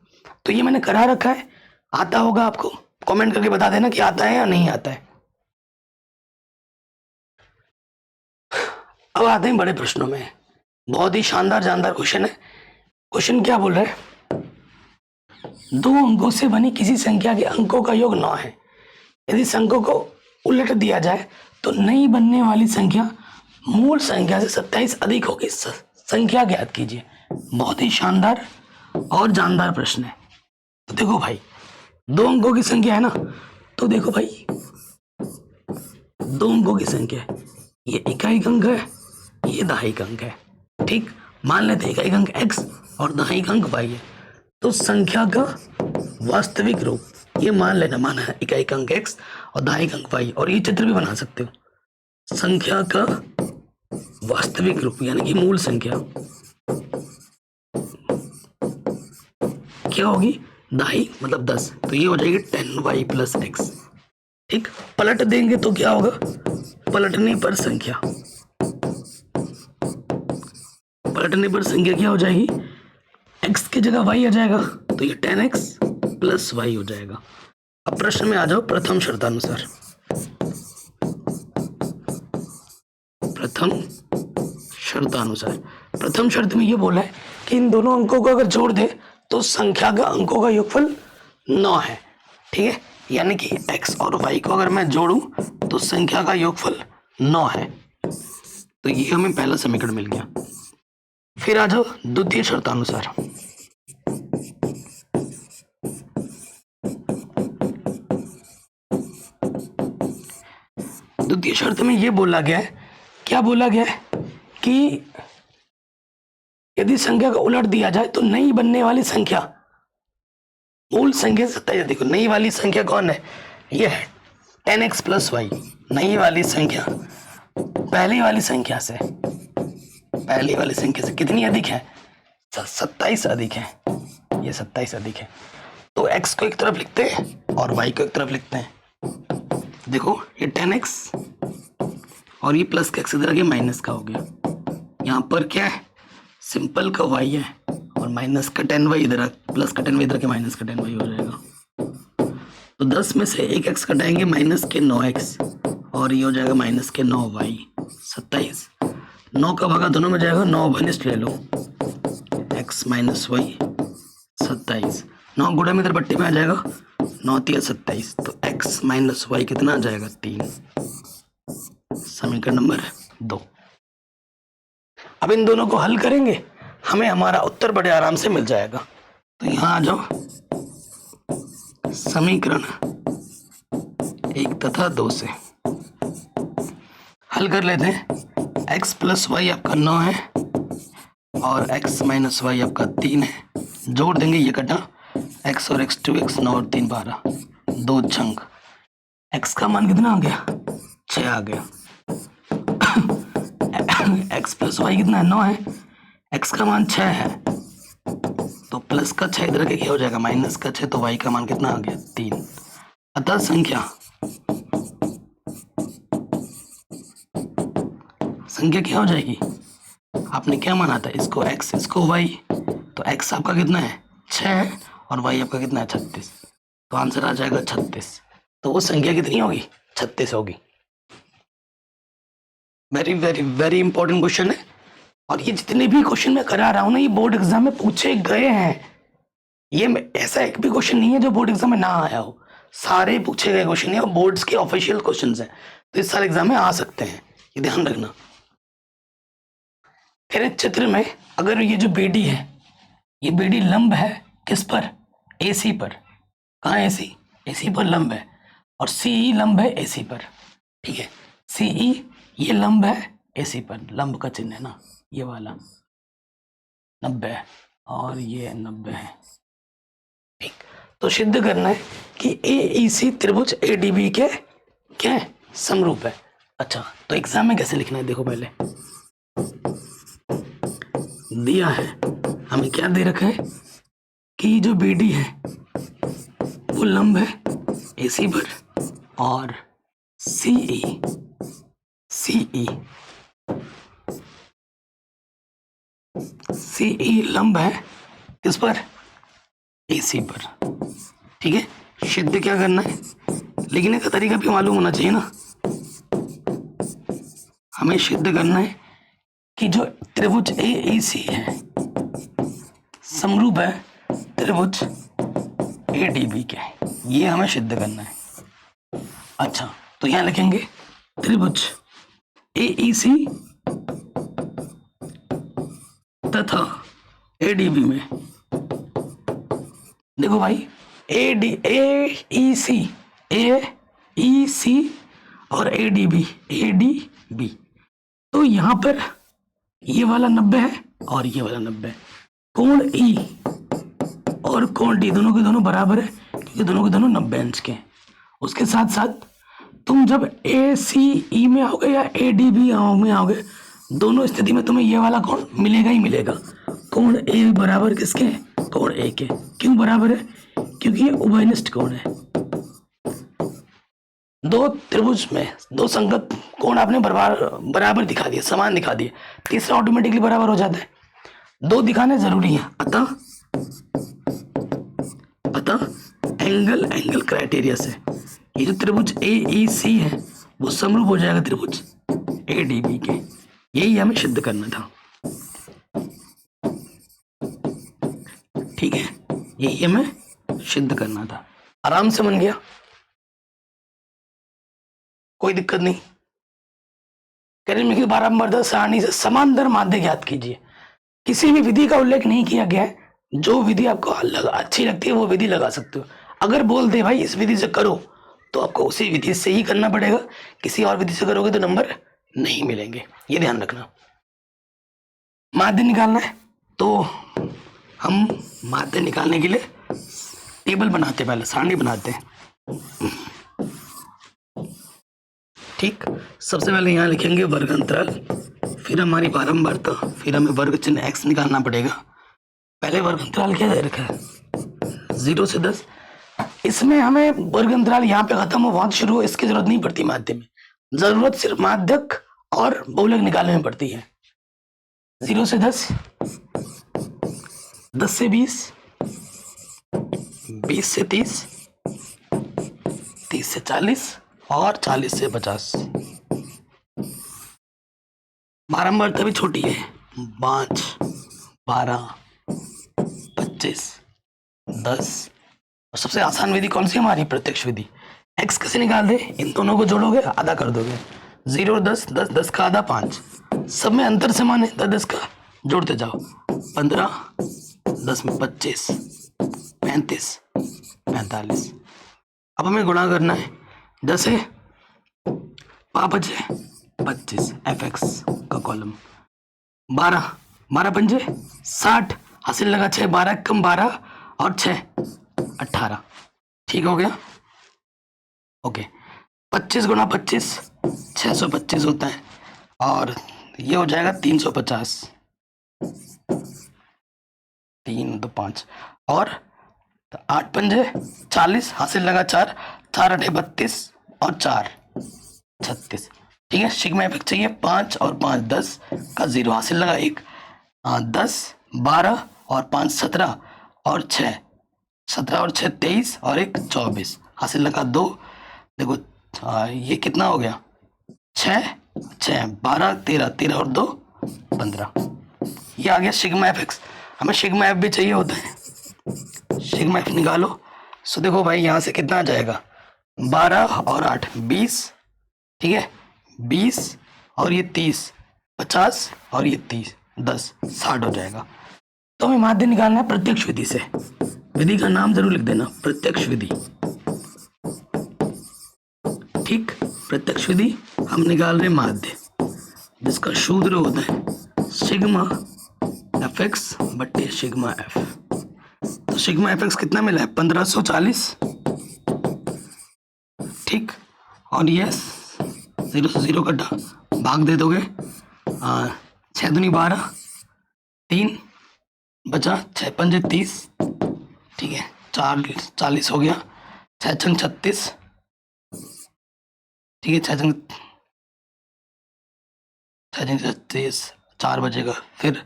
तो ये मैंने करा रखा है, आता होगा आपको, कमेंट करके बता देना कि आता है या नहीं आता है। अब आते हैं बड़े प्रश्नों में। बहुत ही शानदार जानदार क्वेश्चन है। क्वेश्चन क्या बोल रहा है, 2 अंकों से बनी किसी संख्या के अंकों का योग 9 है। यदि अंकों को उलट दिया जाए तो नई बनने वाली संख्या मूल संख्या से 27 अधिक होगी। संख्या ज्ञात कीजिए। बहुत ही शानदार और जानदार प्रश्न है। तो देखो भाई, 2 अंकों की संख्या है ना, तो देखो भाई 2 अंकों की संख्या है, ये इकाई अंक है, ये दहाई अंक है। ठीक, मान लेते हैं इकाई अंक x और दहाई अंक y है। तो संख्या का वास्तविक रूप ये मान लेना, माना है इकाई अंक x और दहाई अंक y, और ये चित्र भी बना सकते हो। संख्या का वास्तविक रूप यानी कि मूल संख्या क्या होगी, दहाई मतलब 10, तो ये हो जाएगी 10y प्लस x। ठीक, पलट देंगे तो क्या होगा, पलटने पर संख्या क्या हो जाएगी, x की जगह y आ जाएगा, तो ये 10x प्लस y हो जाएगा। अब प्रश्न में आ जाओ प्रथम शर्तानुसार। प्रथम शर्त में ये बोला है कि इन दोनों अंकों को अगर जोड़ दे तो संख्या का अंकों का योगफल 9 है। ठीक है, यानी कि x और y को अगर मैं जोड़ूं तो संख्या का योगफल 9 है। तो ये हमें पहला समीकरण मिल गया। फिर आ जाओ द्वितीय शर्तानुसार। द्वितीय शर्त में ये बोला गया है, क्या बोला गया है कि यदि संख्या को उलट दिया जाए तो नई बनने वाली संख्या मूल संख्या से 27। देखो नई वाली संख्या कौन है, ये है 10x प्लस y। नई वाली संख्या पहली वाली संख्या से कितनी अधिक है, 27 अधिक है। ये 27 अधिक है। तो x को एक तरफ लिखते हैं और y को एक तरफ लिखते हैं। देखो ये 10x और ये प्लस का x इधर आगे माइनस का हो गया। यहाँ पर क्या है, सिंपल का y है और माइनस का 10y इधर, प्लस का 10y इधर के माइनस का 10y हो जाएगा। तो 10 में से एक x कटाएंगे, माइनस के 9x, और ये हो जाएगा माइनस के 9y। 27, 9 का भागा दोनों में जाएगा, 9 घनिष्ठ ले लो, x माइनस y 27। 9 गुणा में इधर बट्टे में आ जाएगा, 9 3 27। तो x माइनस y कितना आ जाएगा, 3। समीकरण नंबर 2। अब इन दोनों को हल करेंगे, हमें हमारा उत्तर बड़े आराम से मिल जाएगा। तो यहां आ जाओ, समीकरण 1 तथा 2 से हल कर लेते हैं। x प्लस वाई आपका 9 है और x माइनस वाई आपका 3 है। जोड़ देंगे, ये कटा x और x 2, x 9 और 3 12, 2 छंक। x का मान कितना आ गया, 6 आ गया। x प्लस वाई कितना है, 9 है, x का मान 6 है, तो प्लस का 6 इधर के क्या हो जाएगा, माइनस का 6, तो y का मान कितना आ गया, 3। अतः संख्या क्या हो जाएगी, आपने क्या माना था, इसको x इसको y, तो x आपका कितना है, 6 है, और y आपका कितना है, 36। तो आंसर आ जाएगा 36। तो वो संख्या कितनी होगी, 36 होगी। Very very very important question है, और ये जितने भी क्वेश्चन मैं करा रहा हूं ना, ये बोर्ड एग्जाम में पूछे गए हैं। ये ऐसा एक भी क्वेश्चन नहीं है जो बोर्ड एग्जाम में ना आया हो, सारे पूछे गए क्वेश्चन है और बोर्ड्स के ऑफिशियल क्वेश्चंस हैं, तो इस साल एग्जाम में आ सकते हैं, ये ध्यान रखना। फिर इस चित्र में अगर ये जो बीडी है, ये बीडी लंब है किस पर, AC पर। कहाँ AC पर लंब है, और CE लंब है AC पर। ठीक है, CE ये लंब है AC पर, लंब का चिन्ह है ना, ये वाला 90 है और ये 90 है। ठीक, तो सिद्ध करना है कि AEC त्रिभुज ADB के क्या है, समरूप है। अच्छा, तो एग्जाम में कैसे लिखना है, देखो पहले दिया है हमें, क्या दे रखा है कि जो BD है वो लंब है AC पर, और CE लंब है किस पर, AC पर। ठीक है, सिद्ध क्या करना है, लेकिन इसका तरीका भी मालूम होना चाहिए ना। हमें सिद्ध करना है कि जो त्रिभुज ए ई सी है समरूप है त्रिभुज ए डी बी के, ये हमें सिद्ध करना है। अच्छा, तो यहां लिखेंगे त्रिभुज ए ई सी तथा ए डी बी में, देखो भाई ए ई सी और ए डी बी, तो यहां पर ये वाला 90 है और ये वाला 90 है। कोण ई और कोण डी दोनों के दोनों बराबर है क्योंकि दोनों के दोनों 90 अंश के हैं। उसके साथ साथ तुम जब ए सी ई में आओगे या ए डी बी में आओगे, दोनों स्थिति में तुम्हें ये वाला कोण मिलेगा ही मिलेगा। कोण ए बराबर किसके है, कोण ए के। क्यों बराबर है, क्योंकि ये उभयनिष्ठ कोण है। दो त्रिभुज में दो संगत कोण आपने बराबर दिखा दिए, समान दिखा दिए, तीसरा ऑटोमेटिकली बराबर हो जाता है। दो दिखाने जरूरी है, अतः एंगल क्राइटेरिया से ये जो त्रिभुज ए ई सी है वो समरूप हो जाएगा त्रिभुज ए डी बी के। यही हमें सिद्ध करना था, ठीक है, यही हमें सिद्ध करना था। आराम से बन गया, कोई दिक्कत नहीं। करें बारंबार सारणी से समांतर माध्य ज्ञात कीजिए। किसी भी विधि का उल्लेख नहीं किया गया है, जो विधि आपको अच्छी लगती है वो विधि लगा सकते हो। अगर बोल दे भाई इस विधि से करो तो आपको उसी विधि से ही करना पड़ेगा, किसी और विधि से करोगे तो नंबर नहीं मिलेंगे, ये ध्यान रखना। माध्य निकालना है तो हम माध्य निकालने के लिए टेबल बनाते, पहले सारणी बनाते हैं, ठीक। सबसे पहले यहाँ लिखेंगे वर्ग अंतराल, फिर हमारी बारंबारता, फिर हमें वर्ग चिन्ह x निकालना पड़ेगा। पहले वर्ग अंतराल क्या दे रखा है, 0 से 10। इसमें हमें वर्ग अंतराल यहाँ पे खत्म हो वहां शुरू हो इसकी जरूरत नहीं पड़ती माध्य में, जरूरत सिर्फ माध्यक और बहुलक निकालने में पड़ती है। 0 से 10, 10 से 20, 20 से 30, 30 से 40 और 40 से 50। बारंबारता भी छोटी है, 5, 12, 25, 10। और सबसे आसान विधि कौन सी हमारी, प्रत्यक्ष विधि। x कैसे निकाल दे, इन दोनों को जोड़ोगे आधा कर दोगे, 0 और 10, 10 10 का आधा 5, सब में अंतर समान है, 10 10 का जोड़ते जाओ, 15, 10 में 25, 35, 45। अब हमें गुणा करना है, 10 है 5 है 25 fx का कॉलम, 12 12 पंजे 60, हासिल लगा 6, 12 कम 12 और 6 18, ठीक हो गया, ओके। 25 गुणा 25 625 होता है और ये हो जाएगा 350, 3 2 5 और 8 पंजे 40, हासिल लगा 4, 4 8 32 और 4 36, ठीक है। सिग्मा एफ चाहिए 5 और 5 10 का 0, हासिल लगा 1, 10 12 और 5 17 और 6 17 और 6 23 और 1 24, हासिल लगा 2। देखो ये कितना हो गया, 6 6 12 13 13 और 2 15, ये आ गया सिग्मा एफ एक्स। हमें सिग्मा एफ भी चाहिए होता है, सिग्मा एफ निकालो। सो देखो भाई यहाँ से कितना आ जाएगा, 12 और 8 20, ठीक है, 20 और ये 30 50 और ये 30 10 60 हो जाएगा। तो हमें माध्य निकालना है प्रत्यक्ष विधि से, विधि का नाम जरूर लिख देना, प्रत्यक्ष विधि, ठीक। प्रत्यक्ष विधि हम निकाल रहे माध्य, जिसका सूत्र होता है सिग्मा एफ एक्स बट्टे सिग्मा एफ। तो सिग्मा एफ एक्स कितना मिला है, 1540, ठीक। और ये 0 से 0 कटा, भाग दे दोगे, 6 दूनी 12, 3 बचा, 6 पंजे 30, ठीक है, 4 40 हो गया, 6 छंग 36, ठीक है, 6 छंग 36, 4 बजेगा, फिर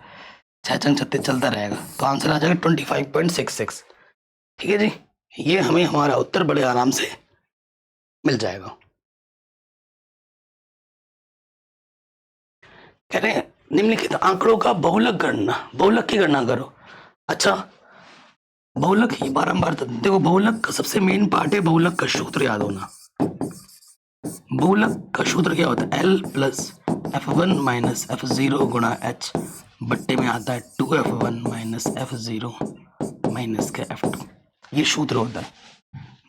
6 छंग 36 चलता रहेगा, तो आंसर आ जाएगा 25.66, ठीक है जी। ये हमें हमारा उत्तर बड़े आराम से मिल जाएगा। कह रहे हैं निम्नलिखित आंकड़ों का बहुलक की गणना करो। अच्छा, बहुलक ही बारंबार देखो, बहुलक का सबसे मेन पार्ट है बहुलक का सूत्र याद होना। बहुलक का सूत्र क्या होता है? L plus F1 minus F0 गुणा H बट्टे में आता है 2F1 माइनस F0 माइनस के F2। ये सूत्र होता है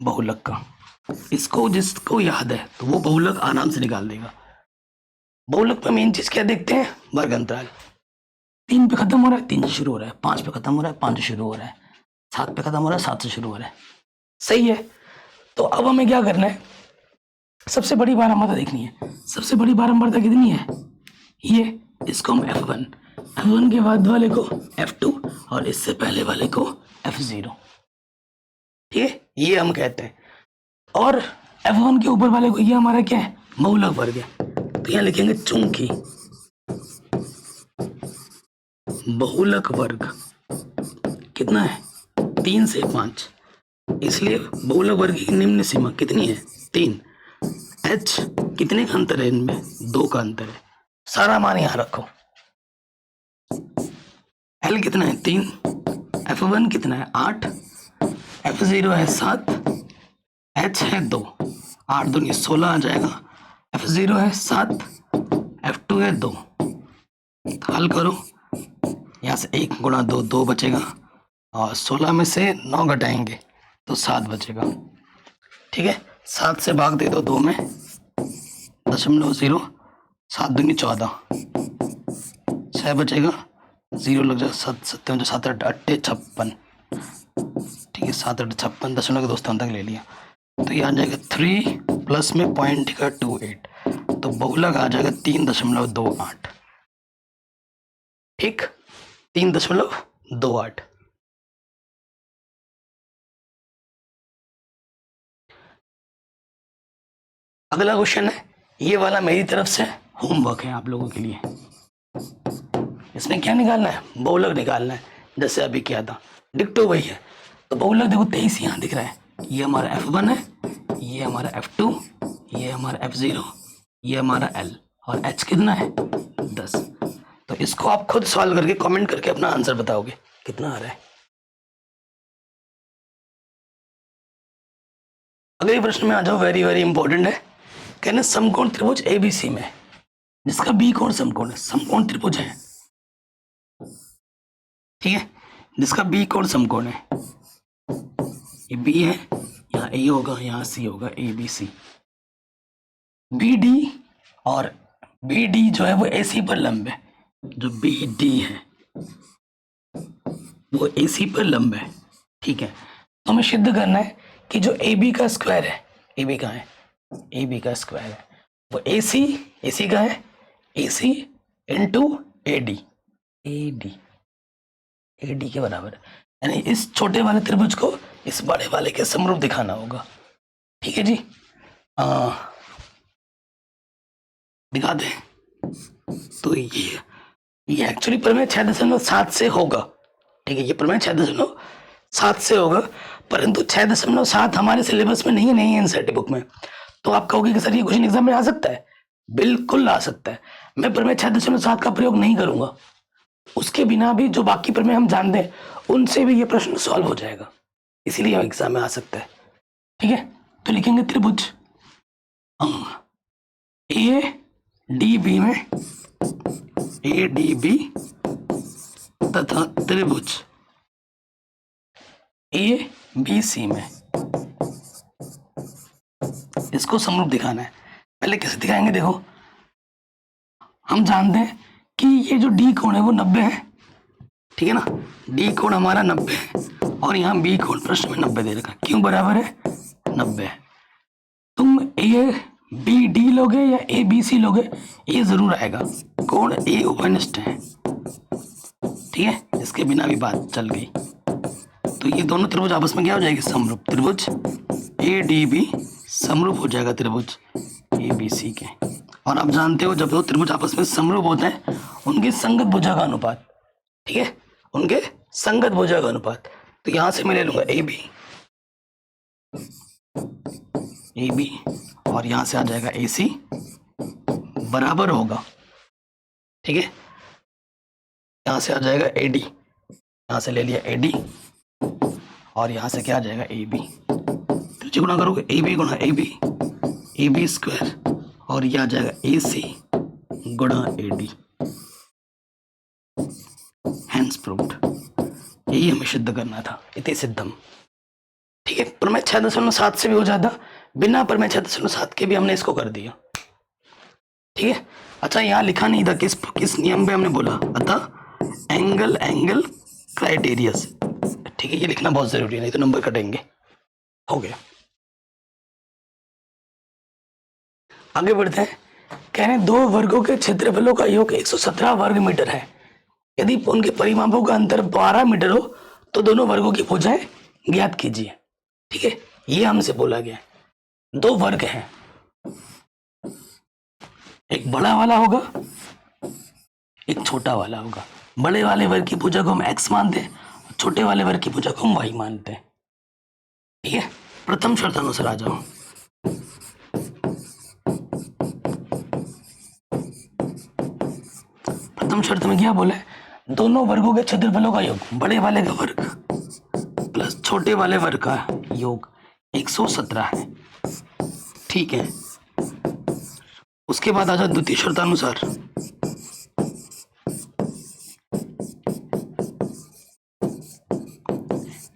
बहुलक का। इसको जिसको याद है तो वो बहुलक आराम से निकाल देगा। बहुलक पे मेन चीज क्या देखते हैं? वर्ग अंतराल। 3 पे खत्म हो रहा है 3 से शुरू हो रहा है, 5 पे खत्म हो रहा है 5 से शुरू हो रहा है, 7 पे खत्म हो रहा है 7 से शुरू हो रहा है। सही है। तो अब हमें क्या करना है? सबसे बड़ी बारंबारता देखनी है। सबसे बड़ी बारंबारता कितनी है? ये, इसको हम F1 के बाद वाले को F2 और इससे पहले वाले को F0। ठीक है, ये हम कहते हैं। और F1 के ऊपर वाले को, ये हमारा क्या है? बहुलक वर्ग है। तो यहां लिखेंगे चूंकि बहुलक वर्ग कितना है? 3 से 5, इसलिए बहुलक वर्ग की निम्न सीमा कितनी है? 3। H कितने का अंतर है इनमें? 2 का अंतर है। सारा मान यहां रखो। L कितना है? 3। F1 कितना है? 8। F0 है 7। H है 2। 8 दूनी 16 आ जाएगा। F0 है 7। F2 है 2। हल करो, यहाँ से 1 गुणा 2 2 बचेगा और 16 में से 9 घटाएंगे तो 7 बचेगा। ठीक है, 7 से भाग दे दो 2 में, 0.0, 7 दूनी 14, 6 बचेगा, 0 लग जाएगा, 7 7 7 8 56। ठीक है, 7 8 56, दशमलव के 2 स्थान तक ले लिया तो ये आ जाएगा 3 प्लस में पॉइंट का 28, तो बहुलक आ जाएगा 3.28। ठीक, 3.28। अगला क्वेश्चन है, ये वाला मेरी तरफ से होमवर्क है आप लोगों के लिए। इसमें क्या निकालना है? बहुलक निकालना है, जैसे अभी किया था, डिक्टो वही है। तो बहुलक देखो 23 यहाँ दिख रहा है, ये हमारा F1 है, ये हमारा F2, ये हमारा F0, ये हमारा L, और H कितना है? 10। तो इसको आप खुद सॉल्व करके कमेंट करके अपना आंसर बताओगे कितना आ रहा है। अगले प्रश्न में आ जाओ, वेरी वेरी इंपॉर्टेंट है। कहना समकोण त्रिभुज ABC में जिसका B कोण समकोण है, समकोण त्रिभुज है, ठीक है, जिसका B कोण समकोण है, ये B है, यहाँ A होगा, यहाँ C होगा, ABC। BD और BD जो है वो AC पर लंब है, जो BD है वो AC पर लंब है। ठीक है, तो हमें सिद्ध करना है कि जो AB का स्क्वायर है, AB का है, AB का स्क्वायर है वो AC का है, AC इंटू AD, AD के बराबर है। यानी इस छोटे वाले त्रिभुज को इस बड़े वाले के समरूप दिखाना होगा। ठीक है जी, दिखा दे। तो ये एक्चुअली प्रमेय 6.7 से होगा। ठीक है, ये प्रमेय 6.7 से होगा, परंतु 6.7 हमारे सिलेबस में नहीं है एनसीईआरटी बुक में। तो आप कहोगे कि सर ये क्वेश्चन एग्जाम में आ सकता है? बिल्कुल आ सकता है। मैं प्रमेय 6.7 का प्रयोग नहीं करूंगा, उसके बिना भी जो बाकी प्रमेय हम जानते हैं उनसे भी ये प्रश्न सॉल्व हो जाएगा, इसीलिए एग्जाम में आ सकता है। ठीक है, तो लिखेंगे त्रिभुज ADB में, ADB तथा त्रिभुज ABC में इसको समरूप दिखाना है। पहले कैसे दिखाएंगे? देखो, हम जानते हैं कि ये जो D कोण है वो 90 है, ठीक है ना, D कोण हमारा 90 है और यहाँ B कोण प्रश्न में 90 दे रखा है। क्यों बराबर है? 90 है। तुम ABD लोगे या ABC लोगे, ये जरूर आएगा, कोण A उपनिष्ठ है, ठीक है, इसके बिना भी बात चल गई। तो ये दोनों त्रिभुज आपस में क्या हो जाएगी? समरूप। त्रिभुज ADB समरूप हो जाएगा त्रिभुज ABC के। और आप जानते हो जब दो त्रिभुज आपस में समरूप होते हैं उनके संगत भुजा का अनुपात, ठीक है, उनके संगत भुजा का अनुपात। तो यहां से मैं ले लूंगा AB ए बी, और यहां से आ जाएगा ए सी बराबर होगा, ठीक है, यहां से आ जाएगा ए डी, यहां से ले लिया ए डी, और यहां से क्या आ जाएगा ए बी, तो गुणा करोगे ए बी गुणा ए बी स्क्वायर, और यह आ जाएगा ए सी गुणा ए डी, हैंस प्रूव्ड। यही हमें सिद्ध करना था, इति सिद्धम, ठीक है। प्रमेय 6.7 से भी हो जाता, बिना प्रमेय 6.7 के भी हमने इसको कर दिया, ठीक है। अच्छा, यहाँ लिखा नहीं था किस नियम पे हमने बोला, अतः एंगल क्राइटेरिया से, ठीक है, ये लिखना बहुत जरूरी है, नहीं तो नंबर कटेंगे। हो गया, आगे बढ़ते हैं। कह रहे हैं दो वर्गों के क्षेत्रफलों का योग 117 वर्ग मीटर है। यदि उनके परिमापों का अंतर 12 मीटर हो तो दोनों वर्गों की भुजाएं ज्ञात कीजिए, ठीक है। ये हमसे बोला गया है, दो वर्ग हैं, एक बड़ा वाला होगा, एक छोटा वाला होगा। बड़े वाले वर्ग की भुजा को हम x मानते हैं, छोटे वाले वर्ग की भुजा को हम y मानते हैं, ठीक है। प्रथम शर्त अनुसार आ जाओ। प्रथम शर्त में क्या बोले, दोनों वर्गों के क्षेत्रफलों का योग, बड़े वाले का वर्ग प्लस छोटे वाले वर्ग का योग 117 है, ठीक है। उसके बाद आ जाओ द्वितीय शर्तानुसार।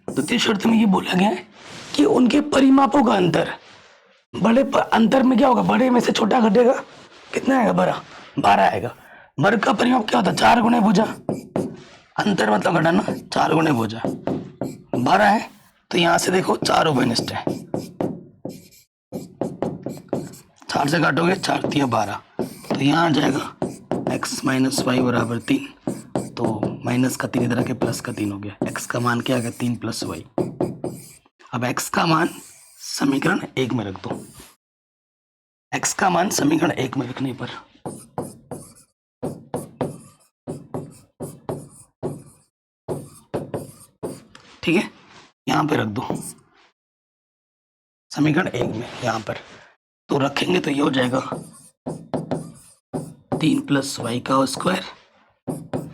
द्वितीय शर्त में ये बोला गया है कि उनके परिमापों का अंतर, अंतर में क्या होगा, बड़े में से छोटा घटेगा, कितना आएगा, 12 आएगा। वर्ग का परिमाप क्या होता है, 4 गुणे भुजा, अंतर मतलब घटाना, 4 गुणे भुजा 12 है, तो यहां से देखो 4 उभयनिष्ठ है, 4 से काटोगे 4 तिया 12, तो यहाँ आ जाएगा x माइनस वाई बराबर 3, तो माइनस का 3 इधर के प्लस का 3 हो गया, x का मान क्या आ गया, 3 प्लस वाई। अब x का मान समीकरण 1 में रख दो, x का मान समीकरण 1 में रखने पर ठीक है, यहां पे रख दो समीकरण 1 में, यहां पर तो रखेंगे तो ये हो जाएगा 3 प्लस वाई का स्क्वायर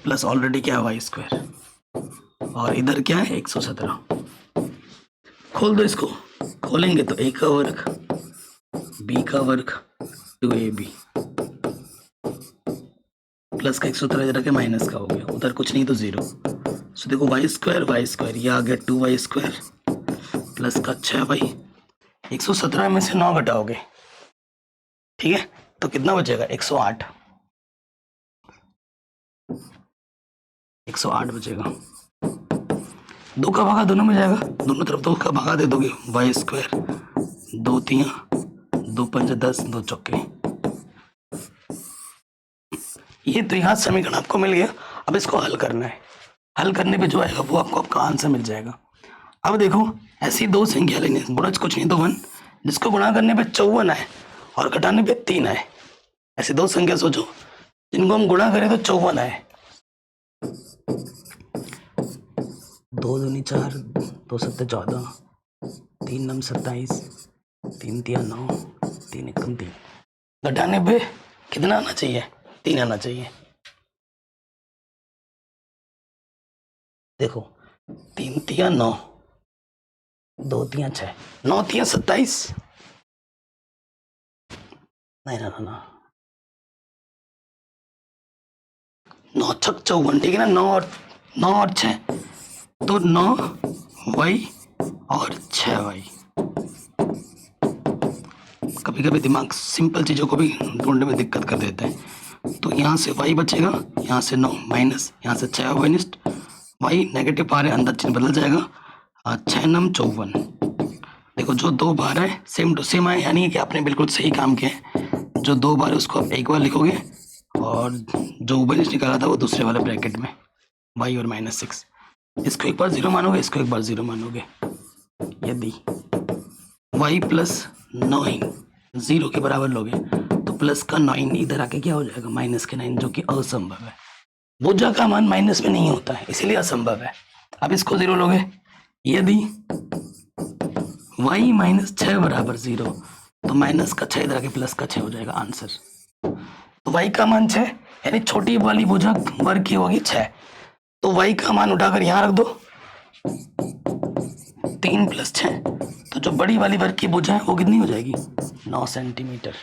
प्लस ऑलरेडी क्या है वाई स्क्वायर, और इधर क्या है 117। खोल दो इसको, खोलेंगे तो a का वर्ग b का वर्ग 2ab प्लस का 117 इधर के माइनस का हो गया, उधर कुछ नहीं तो 0। सो देखो वाई स्क्वायर ये आ गया 2y स्क्वायर प्लस का 6y, 117 में से 9 घटाओगे, ठीक है, तो कितना बचेगा 108 बचेगा। 2 का भागा दोनों में जाएगा, दोनों तरफ 2 का भागा दे दोगे, वाई स्क्वायर 2 तिया 2 पंच 10 2 चौके, ये तो यहाँ समीकरण आपको मिल गया। अब इसको हल करना है, हल करने पे जो आएगा वो आपको आपका आंसर मिल जाएगा। अब देखो ऐसी दो संख्या लेंगे, गुणज कुछ नहीं तो 1, जिसको गुणा करने पे 54 आए और घटाने पे 3 आए, ऐसी दो संख्या सोचो जिनको हम गुणा करें तो 54 आए, 2 दूनी 4 2 सत्ते 14 3 नम 27 3 तिया 9 3 एकम 3, घटाने पे कितना आना चाहिए, 3 आना चाहिए। देखो 3 तिया 9 2 तिया 6 9 तिया 27, नहीं ना 9 छक 54, ठीक है ना, 9 और 6 तो 9 वाई और 6 वाई। कभी कभी दिमाग सिंपल चीजों को भी ढूंढने में दिक्कत कर देता है। तो यहाँ से y बचेगा, यहाँ से 9 माइनस, यहाँ से 6 वाइनिस्ट, y नेगेटिव आ रहे अंदर चिन्ह बदल जाएगा, 6 नम 54। देखो जो 2 बार है सेम टू सेम है, यानी कि आपने बिल्कुल सही काम किया है। जो 2 बार है उसको आप एक बार लिखोगे और जो उभयनिष्ठ निकाला था वो दूसरे वाले ब्रैकेट में y और -6। इसको एक बार 0 मानोगे, इसको एक बार 0 मानोगे। यदि y प्लस 9 0 के बराबर लोगे तो प्लस का 9 इधर आके क्या हो जाएगा, माइनस के 9, जो कि असंभव है। भुजा का मान माइनस में नहीं होता है, इसलिए असंभव है। अब इसको 0 लोगे। यदि y माइनस 6 बराबर 0, तो माइनस का 6 इधर आके प्लस का 6 हो जाएगा आंसर। तो y का मान 6, यानी छोटी वाली भुजा वर्ग की होगी 6, तो y का मान उठाकर यहां रख दो 3 + 6, तो जो बड़ी वाली वर्ग की भुजा है वो कितनी हो जाएगी 9 सेंटीमीटर।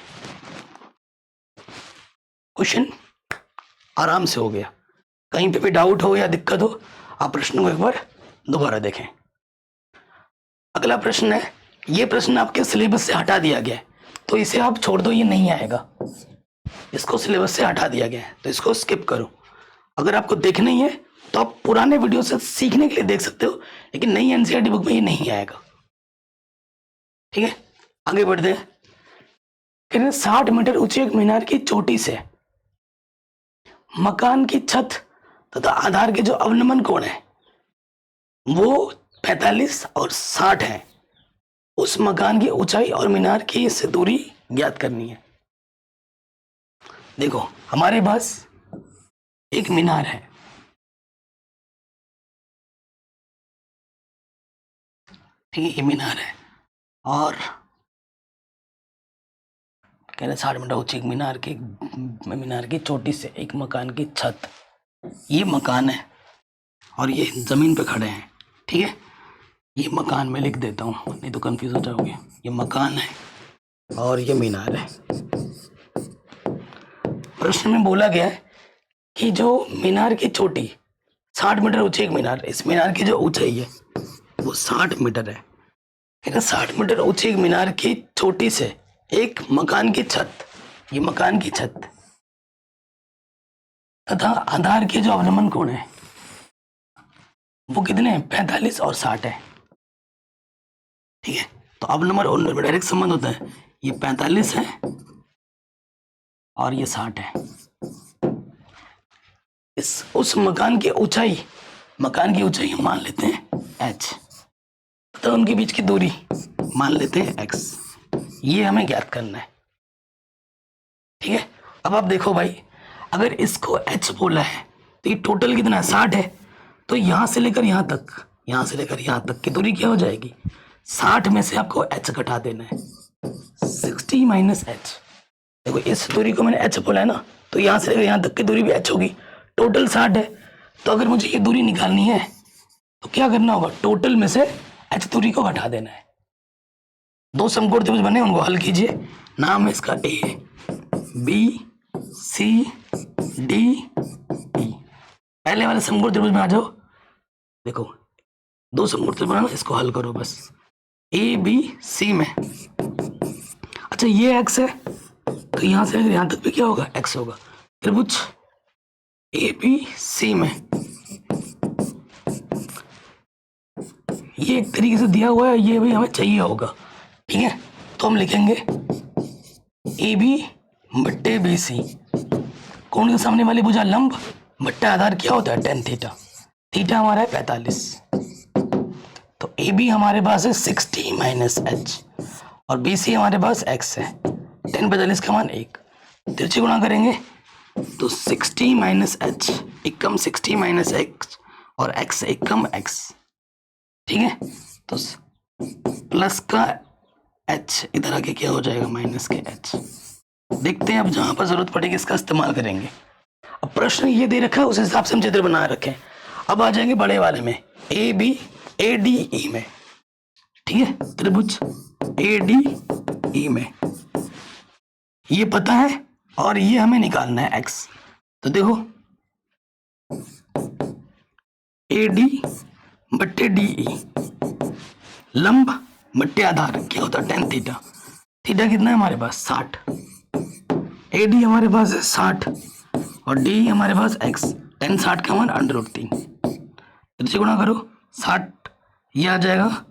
क्वेश्चन आराम से हो गया। कहीं पे भी डाउट हो या दिक्कत हो आप प्रश्न को एक बार दोबारा देखें। अगला प्रश्न है, ये प्रश्न आपके सिलेबस से हटा दिया गया है, तो इसे आप छोड़ दो, ये नहीं आएगा, इसको सिलेबस से हटा दिया गया है, तो इसको स्किप करो। अगर आपको देखना ही है तो आप पुराने वीडियो से सीखने के लिए देख सकते हो, लेकिन नई एनसीईआरटी बुक में ये नहीं आएगा। ठीक है, आगे बढ़ते हैं। 60 मीटर ऊंची एक मीनार की चोटी से मकान की छत तथा आधार के जो अवनमन कोण है वो 45 और 60 है। उस मकान की ऊंचाई और मीनार की से दूरी ज्ञात करनी है। देखो हमारे पास एक मीनार है, ठीक है, ये मीनार है और कह रहे 60 मीटर ऊंची मीनार की चोटी से एक मकान की छत, ये मकान है और ये जमीन पे खड़े हैं। ठीक है, ये मकान में लिख देता हूँ नहीं तो कंफ्यूज हो जाओगे। ये मकान है और ये मीनार है। प्रश्न में बोला गया है कि जो मीनार की चोटी 60 मीटर ऊंची एक मीनार, इस मीनार की जो ऊंचाई है वो 60 मीटर है। 60 मीटर ऊंची एक मीनार की चोटी से एक मकान की छत, ये मकान की छत तथा आधार के जो अवनमन कोण है वो कितने हैं 45 और 60 है। ठीक है, तो अवनमन और में डायरेक्ट संबंध होता है, ये 45 है और ये 60 है। उस मकान की ऊंचाई हम मान लेते हैं h, तो उनके बीच की दूरी मान लेते हैं x, ये हमें ज्ञात करना है। ठीक है, अब आप देखो भाई, अगर इसको h बोला है तो ये टोटल कितना है 60 है, तो यहां से लेकर यहां तक की दूरी क्या हो जाएगी 60 में से आपको h घटा देना है 60 माइनस h। देखो इस दूरी को मैंने h बोला है ना, तो यहां से लेकर यहां तक की दूरी भी h होगी, टोटल 60 है। तो अगर मुझे ये दूरी निकालनी है तो क्या करना होगा, टोटल में से h दूरी को घटा देना है। दो समकोण त्रिभुज बने, उनको हल कीजिए। नाम है इसका A B C D E. पहले वाले समकोण त्रिभुज में आ जाओ। देखो दो समकोण त्रिभुज बनाना, इसको हल करो बस। ए बी सी में, अच्छा ये x है तो यहां से यहां तक भी क्या होगा x होगा। त्रिभुज ए बी सी में ये एक तरीके से दिया हुआ है, ये भी हमें चाहिए होगा। ठीक है, तो हम लिखेंगे ए बी बट्टे बी सी, कोण के सामने वाली भुजा लंब बट्टा आधार क्या होता है tan थीटा, थीटा हमारा है 45, तो ए बी हमारे पास है 60 माइनस h और बी सी हमारे पास x है। tan 45 का मान 1, तिरछे गुणा करेंगे तो 60 माइनस h एकम 60 माइनस x और x एकम x। ठीक है, तो प्लस का h इधर आके क्या हो जाएगा माइनस के h। देखते हैं अब जहां पर जरूरत पड़ेगी इसका इस्तेमाल करेंगे। अब प्रश्न ये दे रखा है उस हिसाब से हम चित्र बना रखें। अब आ जाएंगे बड़े वाले में, A B A D E में। ठीक है, त्रिभुज ए डी ई में ये पता है और ये हमें निकालना है x। तो देखो ए डी बट्टे डी ई, लंब बट्टे आधार क्या होता है tan थीटा, थीटा कितना है हमारे पास 60, ए डी हमारे पास है 60 और डी हमारे पास x, tan 60 का मान √3, इसे गुणा करो 60, ये आ जाएगा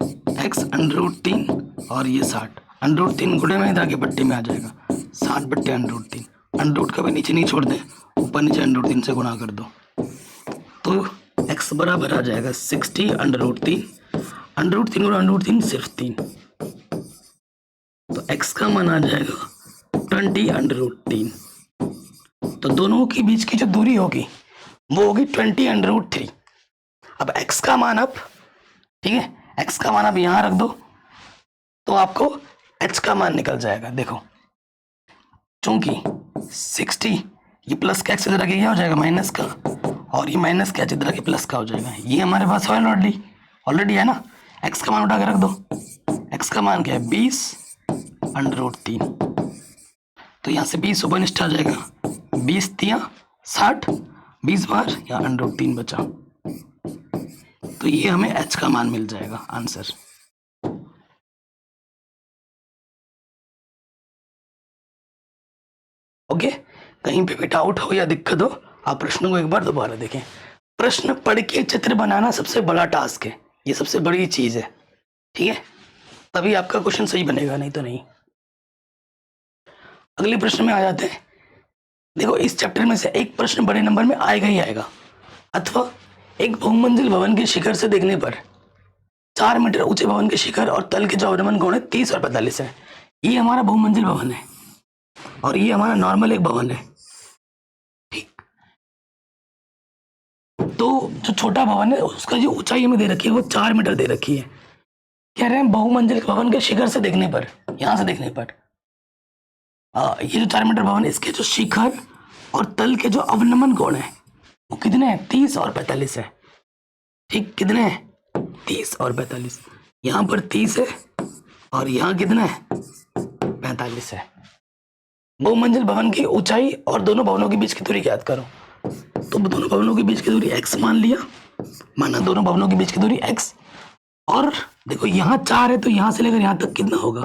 x √3 और ये 60, √3 गुणे में इधर के बट्टे में आ जाएगा 60 बट्टे √3, √ का भी नीचे नहीं छोड़ दें, ऊपर नीचे √3 से गुणा कर दो तो x बराबर आ जाएगा 60 √3, √3 गुणा √3 सिर्फ 3, तो x का मान आ जाएगा 20 √3। तो दोनों के बीच की जो दूरी होगी वो होगी 20 √3। अब x का मान अब, ठीक है, x का मान अब यहां रख दो तो आपको h का मान निकल जाएगा। देखो चूंकि 60 ये प्लस का x इधर आके क्या हो जाएगा माइनस का, और ये माइनस का h इधर आके प्लस का हो जाएगा। ये हमारे पास ऑलरेडी है ना। x का मान उठा के रख दो। x का मान क्या है 20√3। तो यहाँ से 20 ऊपर निष्ठ आ जाएगा, 20 तिया 60, 20 बार यहाँ √3 बचा। तो ये हमें h का मान मिल जाएगा आंसर। ओके, कहीं पे भी डाउट हो या दिक्कत हो आप प्रश्न को एक बार दोबारा देखें। प्रश्न पढ़ के चित्र बनाना सबसे बड़ा टास्क है, ये सबसे बड़ी चीज है, ठीक है, तभी आपका क्वेश्चन सही बनेगा, नहीं तो नहीं। अगले प्रश्न में आ जाते हैं। देखो इस चैप्टर में से एक प्रश्न बड़े नंबर में आएगा ही आएगा, अथवा एक बहुमंजिल भवन के शिखर से देखने पर 4 मीटर ऊंचे भवन के शिखर और तल के जो अवनमन कोण है 30 और 45 है। ये हमारा बहुमंजिल भवन है और ये हमारा नॉर्मल एक भवन है, ठीक। तो जो छोटा भवन है उसका जो ऊंचाई हमें दे रखी है वो 4 मीटर दे रखी है। कह रहे हैं बहुमंजिल भवन के शिखर से देखने पर, यहां से देखने पर ये जो 4 मीटर भवन है इसके जो शिखर और तल के जो अवनमन कोण है वो कितने हैं 30 और 45 है, ठीक। कितने हैं 30 और 45। यहाँ पर 30 है और यहाँ कितना है 45 है। बहुमंजिल भवन की ऊंचाई और दोनों भवनों के बीच की दूरी याद करो। तो दोनों भवनों के बीच की दूरी x मान लिया, माना दोनों भवनों के बीच की दूरी x। और देखो यहाँ 4 है तो यहाँ से लेकर यहाँ तक कितना होगा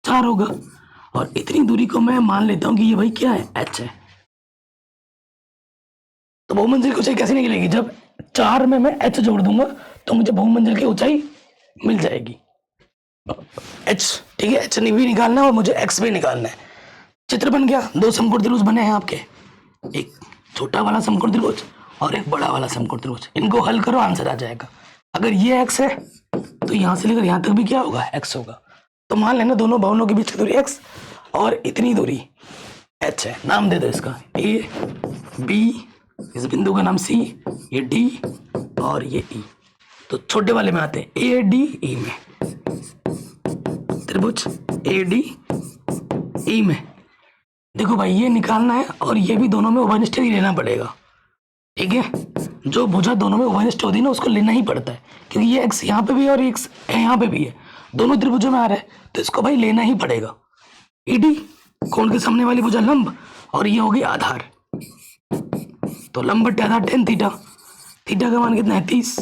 4 होगा, और इतनी दूरी को मैं मान लेता हूँ कि ये भाई क्या है h है। तो बहुमंजिल की ऊंचाई कैसे निकलेगी, जब 4 में मैं h जोड़ दूंगा तो मुझे बहुमंजिल की ऊंचाई मिल जाएगी h, ठीक है। h भी निकालना है और मुझे x भी निकालना है। चित्र बन गया, 2 समकोण त्रिभुज बने हैं आपके, एक छोटा वाला समकोण त्रिभुज और एक बड़ा वाला समकोण त्रिभुज। इनको हल करो आंसर आ जाएगा। अगर ये x है तो यहां से लेकर यहां तक भी क्या होगा x होगा। तो मान लेना दोनों भवनों के बीच की दूरी x और इतनी दूरी h है। नाम दे दो इसका a b, इस बिंदु का नाम c, ये d और ये e। तो छोटे वाले में आते हैं a d e में, त्रिभुज a d e में। देखो भाई ये निकालना है और ये भी दोनों में उभयनिष्ठ ही लेना पड़ेगा, ठीक है। जो भुजा दोनों में उभयनिष्ठ होती है ना उसको लेना ही पड़ता है, क्योंकि ये x यहाँ पे भी है और x यहाँ पे भी है, दोनों त्रिभुजों में आ रहा है तो इसको भाई लेना ही पड़ेगा। ईडी कोण के सामने वाली भुजा लंब और ये होगी आधार, तो लंब बटे आधार tan थीटा, थीटा का मान कितना है 30,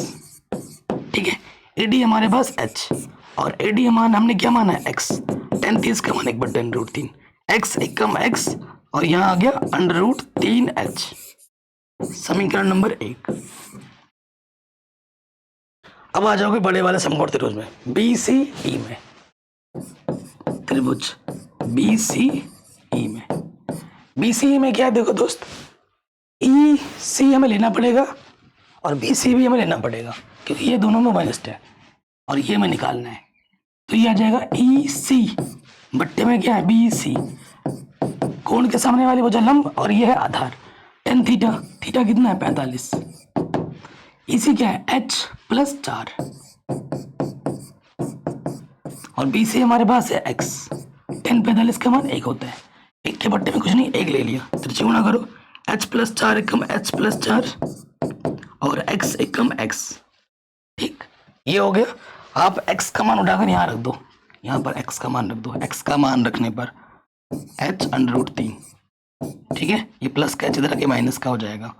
ठीक है। ईडी हमारे पास h और एडी मान हमने क्या माना है x, tan 30 का मान 1/√3, x एकम x और यहाँ आ गया √3h। समीकरण नंबर 1। अब आ जाओगे बड़े वाले समकोण त्रिभुज में, BCE में, त्रिभुज BCE में। BCE में क्या है देखो दोस्त, EC हमें लेना पड़ेगा और BC भी हमें लेना पड़ेगा, क्योंकि ये दोनों में उभयनिष्ठ है और ये हमें निकालना है। तो ये आ जाएगा EC बट्टे में क्या है BC, कोण के सामने वाली भुजा लंब और ये है आधार tan थीटा, थीटा कितना है 45, इसी क्या है h + 4 और BC हमारे पास है x, tan 45 का मान 1 होता है, 1 के बट्टे में कुछ नहीं 1 ले लिया, त्रिज्या गुणा करो h + 4 एकम h + 4 और x एकम x, ठीक। ये हो गया। आप x का मान उठाकर यहाँ रख दो, यहाँ पर x का मान रख दो, x का मान रखने पर h √3, ठीक है। ये प्लस का h इधर के माइनस का हो जाएगा,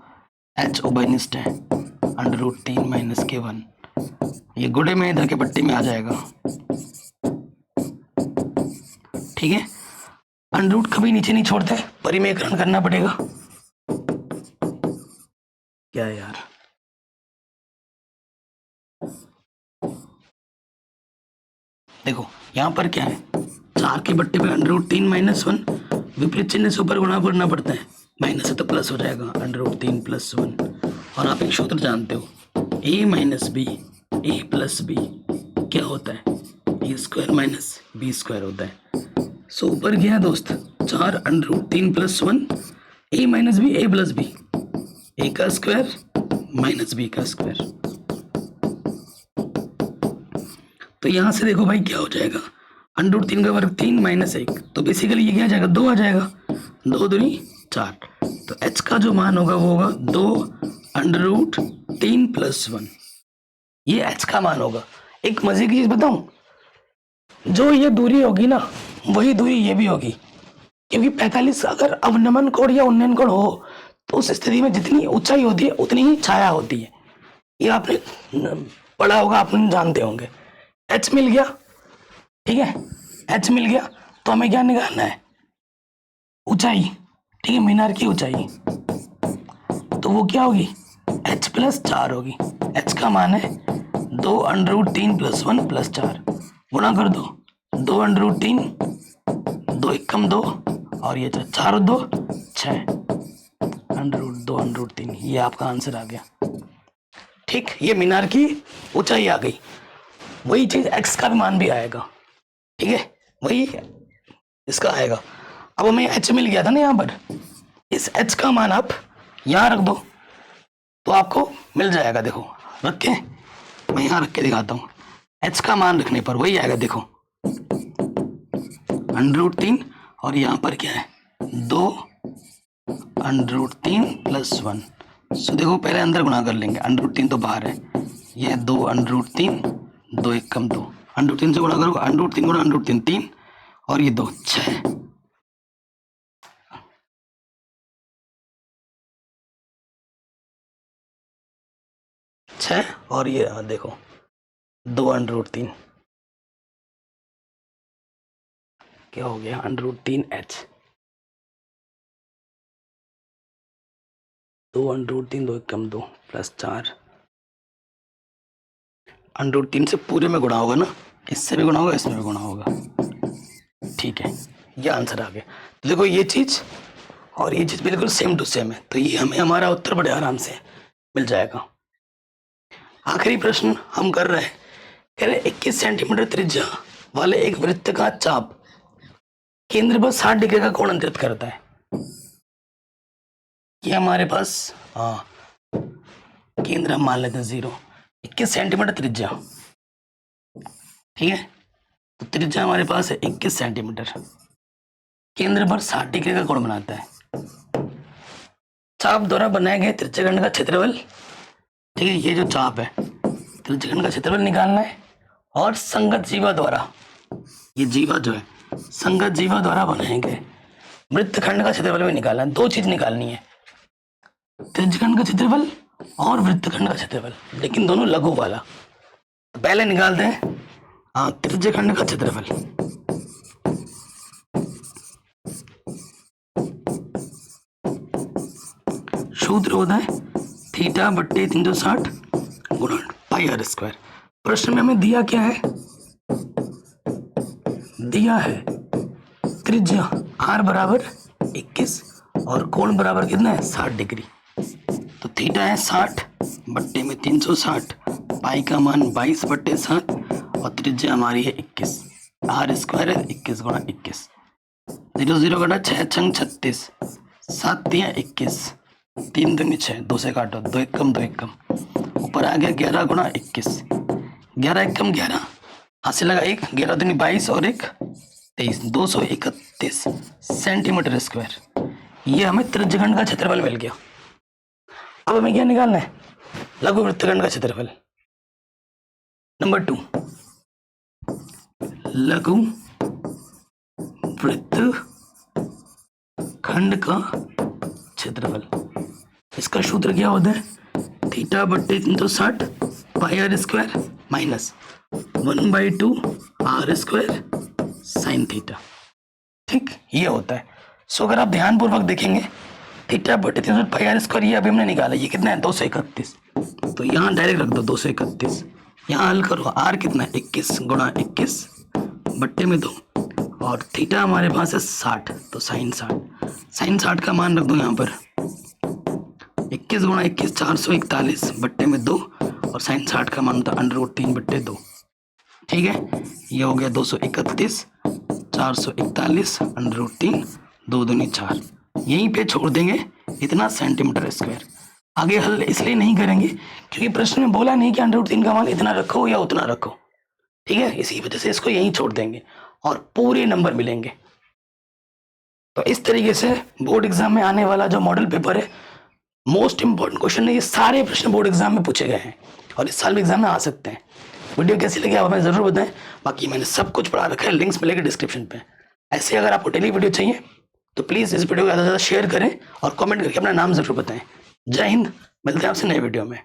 h उभयनिष्ठ है √3 - k1, ये गुणे में इधर के पट्टी में आ जाएगा, ठीक है। √ कभी नीचे नहीं छोड़ते, परिमेयकरण करना पड़ेगा। क्या यार, देखो यहाँ पर क्या है 4 के बट्टे पे √3 - 1, विपरीत चिन्ह से ऊपर गुणा करना पड़ता है, माइनस है तो प्लस हो जाएगा √3 + 1। और आप एक सूत्र जानते हो a - b, a + b क्या होता है a² - b² होता है। सो ऊपर गया दोस्त 4 √3 + 1, a - b, a + b, a² - b²। तो यहां से देखो भाई क्या हो जाएगा √3 का वर्ग 3 माइनस 1, तो बेसिकली ये क्या आ जाएगा, 2 आ जाएगा, 2 दूनी 4। तो h का जो मान होगा वो होगा 2√3 + 1, ये h का मान होगा। एक मजे की चीज बताऊं, जो ये दूरी होगी ना वही दूरी ये भी होगी, क्योंकि 45 अगर अवनमन कोण या उन्नयन कोण हो तो उस स्थिति में जितनी ऊंचाई होती है उतनी ही छाया होती है। ये आपने पढ़ा होगा, आपने जानते होंगे। h मिल गया, ठीक है, h मिल गया, तो हमें क्या निकालना है, ऊंचाई, ठीक है, मीनार की ऊंचाई। तो वो क्या होगी, h + 4 होगी। h का मान है 2√3 + 1 + 4, गुणा कर दो, 2√3, 2 एकम 2 और ये 4 और 2 6, √2√3, ये आपका आंसर आ गया। ठीक, ये मीनार की ऊंचाई आ गई। वही चीज x का भी मान भी आएगा, ठीक है, वही इसका आएगा। अब हमें h मिल गया था ना यहाँ पर, इस h का मान आप यहाँ रख दो तो आपको मिल जाएगा। देखो रख के, मैं यहाँ रख के दिखाता हूँ। h का मान रखने पर वही आएगा, देखो √3 और यहाँ पर क्या है 2√3 + 1। सो देखो पहले अंदर गुणा कर लेंगे, √3 तो बाहर है, ये 2√3, 2 एकम 2, √3 से गुणा करो, √3 गुणा √3 3 और ये 2 6, और ये देखो 2√3 क्या हो गया, √3h, 2√3, 2 एकम 2 + 4, √3 से पूरे में गुणा होगा ना, इससे भी गुणा होगा, इसमें भी गुणा होगा, ठीक है, ये आंसर आ गया। तो देखो ये चीज और ये चीज बिल्कुल सेम टू सेम है, तो ये हमें हमारा उत्तर बड़े आराम से मिल जाएगा। आखिरी प्रश्न हम कर रहे हैं, कह रहे 21 सेंटीमीटर त्रिज्या वाले एक वृत्त का चाप केंद्र पर 60 डिग्री का कोण अंतरित करता है। ये हमारे पास केंद्र हम मान लेते हैं 0, 21 सेंटीमीटर त्रिज्या, ठीक है, तो त्रिज्या हमारे पास है 21 सेंटीमीटर, केंद्र पर 60 डिग्री का कोण बनाता है। चाप द्वारा बनाए गए त्रिज्यखंड का क्षेत्रफल, ठीक है, ये जो चाप है त्रिज्यखंड का क्षेत्रफल निकालना है, और संगत जीवा द्वारा, ये जीवा जो है संगत जीवा द्वारा बनाए गए वृत्तखंड का क्षेत्रफल भी निकालना है। दो चीज निकालनी है, त्रिज्यखंड का क्षेत्रफल और वृत्तखंड का क्षेत्रफल, लेकिन दोनों लघु वाला। तो पहले निकालते हैं त्रिज्यखंड का क्षेत्रफल। सूत्र होता है θ/360 गुणा πr²। प्रश्न में हमें दिया क्या है, दिया है त्रिज्या r बराबर 21 और कोण बराबर कितना है 60 डिग्री। तो थीटा है 60/360, पाई का मान 22/7 और त्रिज्या हमारी है 21, r² है 21 गुणा 21, 0 0 कटा 6 छंग 36, 7 तिया 21, 3 दूनी 6, 2 से काटो, 2 एकम 2 एकम, ऊपर आ गया 11 गुणा 21, 11 एकम 11, हाथ से लगा 1, 11 दूनी 22 और 1 23, 231 सेंटीमीटर स्क्वायर। ये हमें त्रिज्यखंड का क्षेत्रफल मिल गया। अब हमें क्या निकालना है, लघु वृत्तखंड का क्षेत्रफल। नंबर 2, लघु वृत्तखंड का क्षेत्रफल, इसका सूत्र क्या होता है θ/360 πr² minus 1/2 r² sin theta. ठीक, ये होता है। सो अगर आप ध्यानपूर्वक देखेंगे θ/360 πr², ये अभी हमने निकाला, ये कितना है 231, तो यहाँ डायरेक्ट रख दो 231, यहाँ हल करो, r कितना है 21 गुणा 21 बट्टे में 2, और थीटा हमारे पास है 60, तो साइन 60 का मान रख दो यहाँ पर 21 गुणा 21 441 बट्टे में 2, और साइन 60 का मान होता है √3/2। ठीक है, ये हो गया 231 441 √3, 2 दूनी 4, यहीं पे छोड़ देंगे इतना सेंटीमीटर स्क्वायर। आगे हल इसलिए नहीं करेंगे क्योंकि प्रश्न में बोला नहीं कि √3 का मान इतना रखो या उतना रखो, ठीक है, इसी वजह से इसको यहीं छोड़ देंगे और पूरे नंबर मिलेंगे। तो इस तरीके से बोर्ड एग्जाम में आने वाला जो मॉडल पेपर है, मोस्ट इंपॉर्टेंट क्वेश्चन है, ये सारे प्रश्न बोर्ड एग्जाम में पूछे गए हैं और इस साल भी एग्जाम में आ सकते हैं। वीडियो कैसी लगी आप हमें जरूर बताएं। बाकी मैंने सब कुछ पढ़ा रखा है, लिंक्स मिलेंगे डिस्क्रिप्शन पे। ऐसे अगर आपको डेली वीडियो चाहिए तो प्लीज़ इस वीडियो को ज़्यादा से ज़्यादा शेयर करें और कमेंट करके अपना नाम जरूर बताएं। जय हिंद, मिलते हैं आपसे नए वीडियो में।